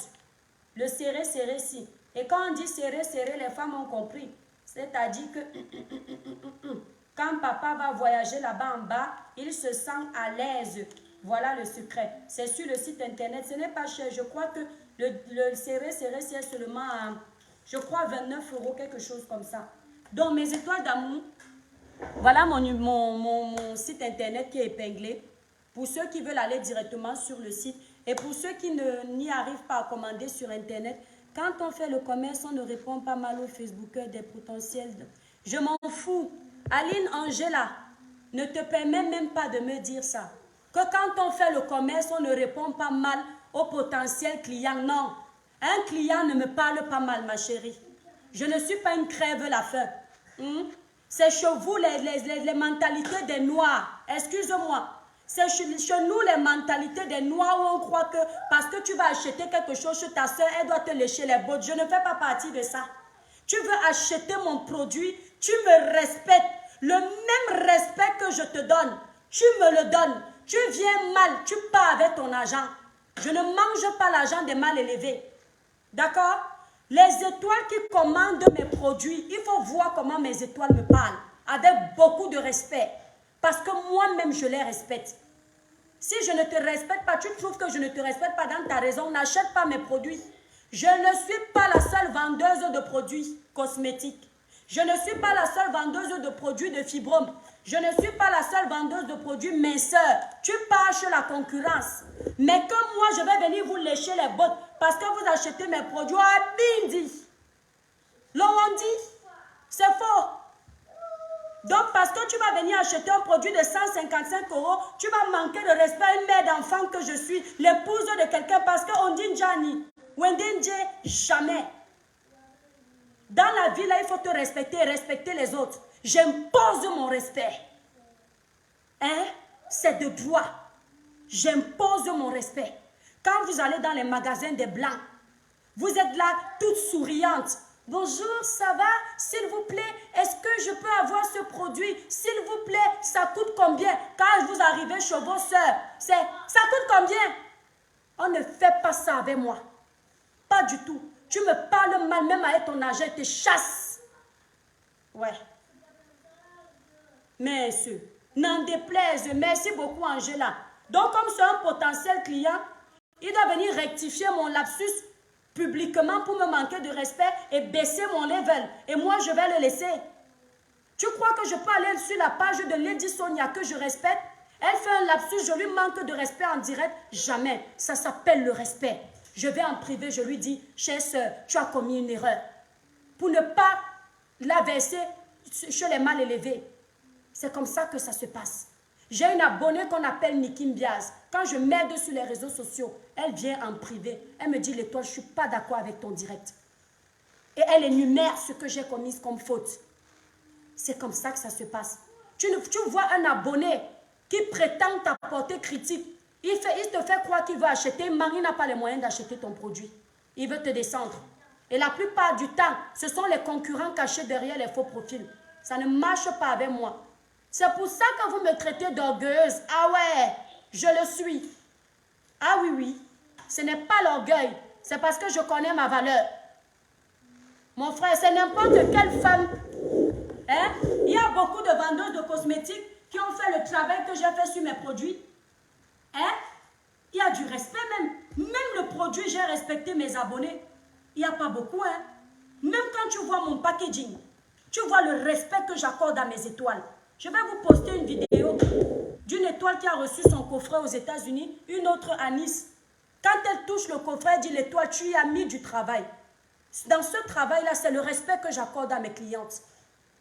Le serré, si. Et quand on dit serré, les femmes ont compris. C'est-à-dire que quand papa va voyager là-bas en bas, il se sent à l'aise. Voilà le secret. C'est sur le site internet. Ce n'est pas cher. Je crois que le serré, c'est seulement à, je crois, 29 €, quelque chose comme ça. Donc, mes étoiles d'amour, voilà mon site internet qui est épinglé. Pour ceux qui veulent aller directement sur le site et pour ceux qui n'y arrivent pas à commander sur internet, quand on fait le commerce, on ne répond pas mal aux Facebookers des potentiels. Je m'en fous. Aline Angela ne te permet même pas de me dire ça. Que quand on fait le commerce, on ne répond pas mal aux potentiels clients. Non. Un client ne me parle pas mal, ma chérie. Je ne suis pas une crève-la-faim. C'est chez vous les mentalités des Noirs. Excuse-moi. C'est chez nous les mentalités des Noirs où on croit que parce que tu vas acheter quelque chose chez ta soeur, elle doit te lécher les bottes. Je ne fais pas partie de ça. Tu veux acheter mon produit, tu me respectes. Le même respect que je te donne, tu me le donnes. Tu viens mal, tu pars avec ton argent. Je ne mange pas l'argent des mal élevés. D'accord? Les étoiles qui commandent mes produits, il faut voir comment mes étoiles me parlent. Avec beaucoup de respect. Parce que moi-même, je les respecte. Si je ne te respecte pas, tu trouves que je ne te respecte pas dans ta raison, n'achète pas mes produits. Je ne suis pas la seule vendeuse de produits cosmétiques. Je ne suis pas la seule vendeuse de produits de Fibrom. Je ne suis pas la seule vendeuse de produits minceurs. Tu pars chez la concurrence. Mais comme moi, je vais venir vous lécher les bottes parce que vous achetez mes produits à Bindi. L'Ondi, c'est faux. Donc, parce que tu vas venir acheter un produit de 155 €, tu vas manquer de respect à une mère d'enfant que je suis, l'épouse de quelqu'un, parce qu'on dit Njani, Wendendje, jamais. Dans la vie, là, il faut te respecter et respecter les autres. J'impose mon respect. Hein? C'est de droit. J'impose mon respect. Quand vous allez dans les magasins des Blancs, vous êtes là, toute souriante. Bonjour, ça va? S'il vous plaît, est-ce que je peux avoir ce produit? S'il vous plaît, ça coûte combien? Quand vous arrivez chez vos soeurs, ça coûte combien? On ne fait pas ça avec moi. Pas du tout. Tu me parles mal, même avec ton argent, je te chasse. Ouais. Messieurs, n'en déplaise. Merci beaucoup, Angela. Donc, comme c'est un potentiel client, il doit venir rectifier mon lapsus publiquement pour me manquer de respect et baisser mon level. Et moi, je vais le laisser. Tu crois que je peux aller sur la page de Lady Sonia que je respecte? Elle fait un lapsus, je lui manque de respect en direct? Jamais. Ça s'appelle le respect. Je vais en privé, je lui dis, chère sœur, tu as commis une erreur. Pour ne pas la verser chez les mal élevés. C'est comme ça que ça se passe. J'ai une abonnée qu'on appelle Niki Mbiaz. Quand je m'aide sur les réseaux sociaux, elle vient en privé. Elle me dit, l'étoile, je ne suis pas d'accord avec ton direct. Et elle énumère ce que j'ai commis comme faute. C'est comme ça que ça se passe. Tu vois un abonné qui prétend t'apporter critique. Il te fait croire qu'il veut acheter, mais il n'a pas les moyens d'acheter ton produit. Il veut te descendre. Et la plupart du temps, ce sont les concurrents cachés derrière les faux profils. Ça ne marche pas avec moi. C'est pour ça que vous me traitez d'orgueilleuse. Ah ouais, je le suis. Ah oui, oui. Ce n'est pas l'orgueil. C'est parce que je connais ma valeur. Mon frère, c'est n'importe quelle femme. Hein? Il y a beaucoup de vendeuses de cosmétiques qui ont fait le travail que j'ai fait sur mes produits. Hein? Il y a du respect même. Même le produit, j'ai respecté mes abonnés. Il n'y a pas beaucoup. Hein? Même quand tu vois mon packaging, tu vois le respect que j'accorde à mes étoiles. Je vais vous poster une vidéo d'une étoile qui a reçu son coffret aux États-Unis, une autre à Nice. Quand elle touche le coffret, elle dit, l'étoile, tu y as mis du travail. Dans ce travail-là, c'est le respect que j'accorde à mes clientes.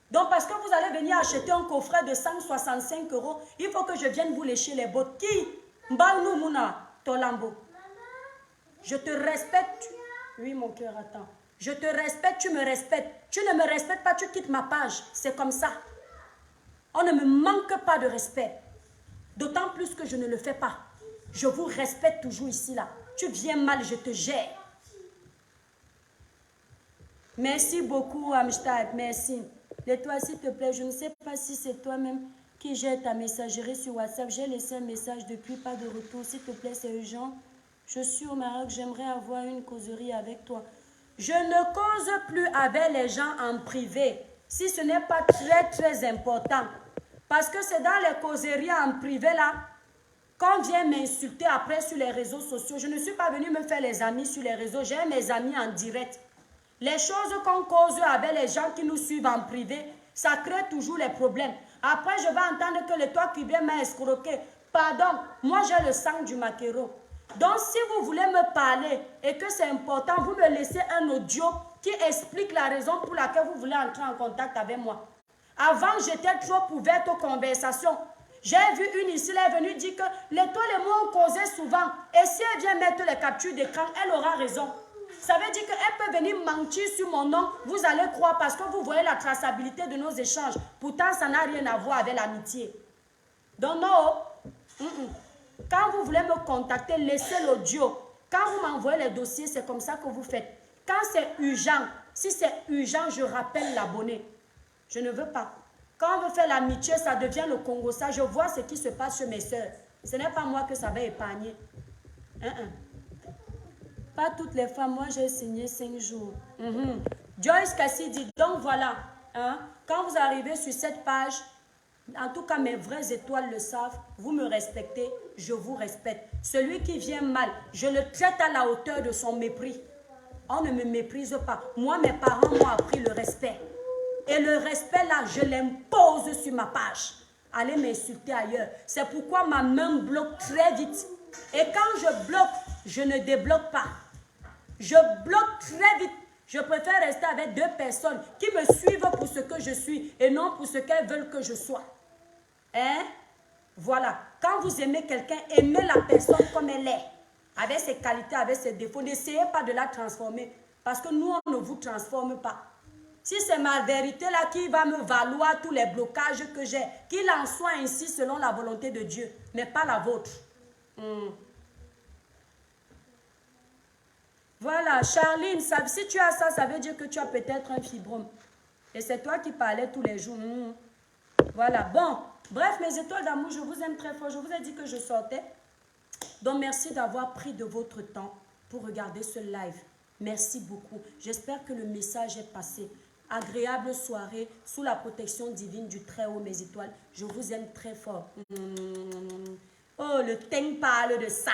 Donc, parce que vous allez venir acheter un coffret de 165 €, il faut que je vienne vous lécher les bottes. Qui? Mbalnou Mouna. Tolambo. Je te respecte. Oui, mon cœur, attends. Je te respecte, tu me respectes. Tu ne me respectes pas, tu quittes ma page. C'est comme ça. On ne me manque pas de respect. D'autant plus que je ne le fais pas. Je vous respecte toujours ici, là. Tu viens mal, je te gère. Merci beaucoup, Amistad. Merci. Et toi, s'il te plaît, je ne sais pas si c'est toi-même qui gère ta messagerie sur WhatsApp. J'ai laissé un message depuis, pas de retour. S'il te plaît, c'est urgent. Je suis au Maroc, j'aimerais avoir une causerie avec toi. Je ne cause plus avec les gens en privé, si ce n'est pas très important. Parce que c'est dans les causeries en privé là, qu'on vient m'insulter après sur les réseaux sociaux. Je ne suis pas venue me faire les amis sur les réseaux, j'ai mes amis en direct. Les choses qu'on cause avec les gens qui nous suivent en privé, ça crée toujours les problèmes. Après, je vais entendre que le toi qui viens m'a escroqué. Pardon, moi j'ai le sang du maquereau. Donc, si vous voulez me parler et que c'est important, vous me laissez un audio qui explique la raison pour laquelle vous voulez entrer en contact avec moi. Avant, j'étais trop ouverte aux conversations. J'ai vu une ici, elle est venue dire que les toi et moi on causait souvent. Et si elle vient mettre les captures d'écran, elle aura raison. Ça veut dire qu'elle peut venir mentir sur mon nom. Vous allez croire parce que vous voyez la traçabilité de nos échanges. Pourtant, ça n'a rien à voir avec l'amitié. Donc, non. Quand vous voulez me contacter, laissez l'audio. Quand vous m'envoyez les dossiers, c'est comme ça que vous faites. Quand c'est urgent, si c'est urgent, je rappelle l'abonné. Je ne veux pas. Quand on veut faire l'amitié, ça devient le Congo. Ça, je vois ce qui se passe chez mes soeurs. Ce n'est pas moi que ça va épargner. Pas toutes les femmes. Moi, j'ai signé 5 jours. Joyce Cassie dit, donc voilà. Quand vous arrivez sur cette page, en tout cas, mes vraies étoiles le savent. Vous me respectez, je vous respecte. Celui qui vient mal, je le traite à la hauteur de son mépris. On ne me méprise pas. Moi, mes parents m'ont appris le respect. Et le respect, là, je l'impose sur ma page. Allez m'insulter ailleurs. C'est pourquoi ma main bloque très vite. Et quand je bloque, je ne débloque pas. Je bloque très vite. Je préfère rester avec 2 personnes qui me suivent pour ce que je suis et non pour ce qu'elles veulent que je sois. Voilà. Quand vous aimez quelqu'un, aimez la personne comme elle est. Avec ses qualités, avec ses défauts. N'essayez pas de la transformer. Parce que nous, on ne vous transforme pas. Si c'est ma vérité là qui va me valoir tous les blocages que j'ai, qu'il en soit ainsi selon la volonté de Dieu, mais pas la vôtre. Voilà, Charline, si tu as ça, ça veut dire que tu as peut-être un fibrome. Et c'est toi qui parlais tous les jours. Voilà, bon. Bref, mes étoiles d'amour, je vous aime très fort. Je vous ai dit que je sortais. Donc, merci d'avoir pris de votre temps pour regarder ce live. Merci beaucoup. J'espère que le message est passé. Agréable soirée sous la protection divine du Très-Haut, mes étoiles. Je vous aime très fort. Oh, le thème parle de ça.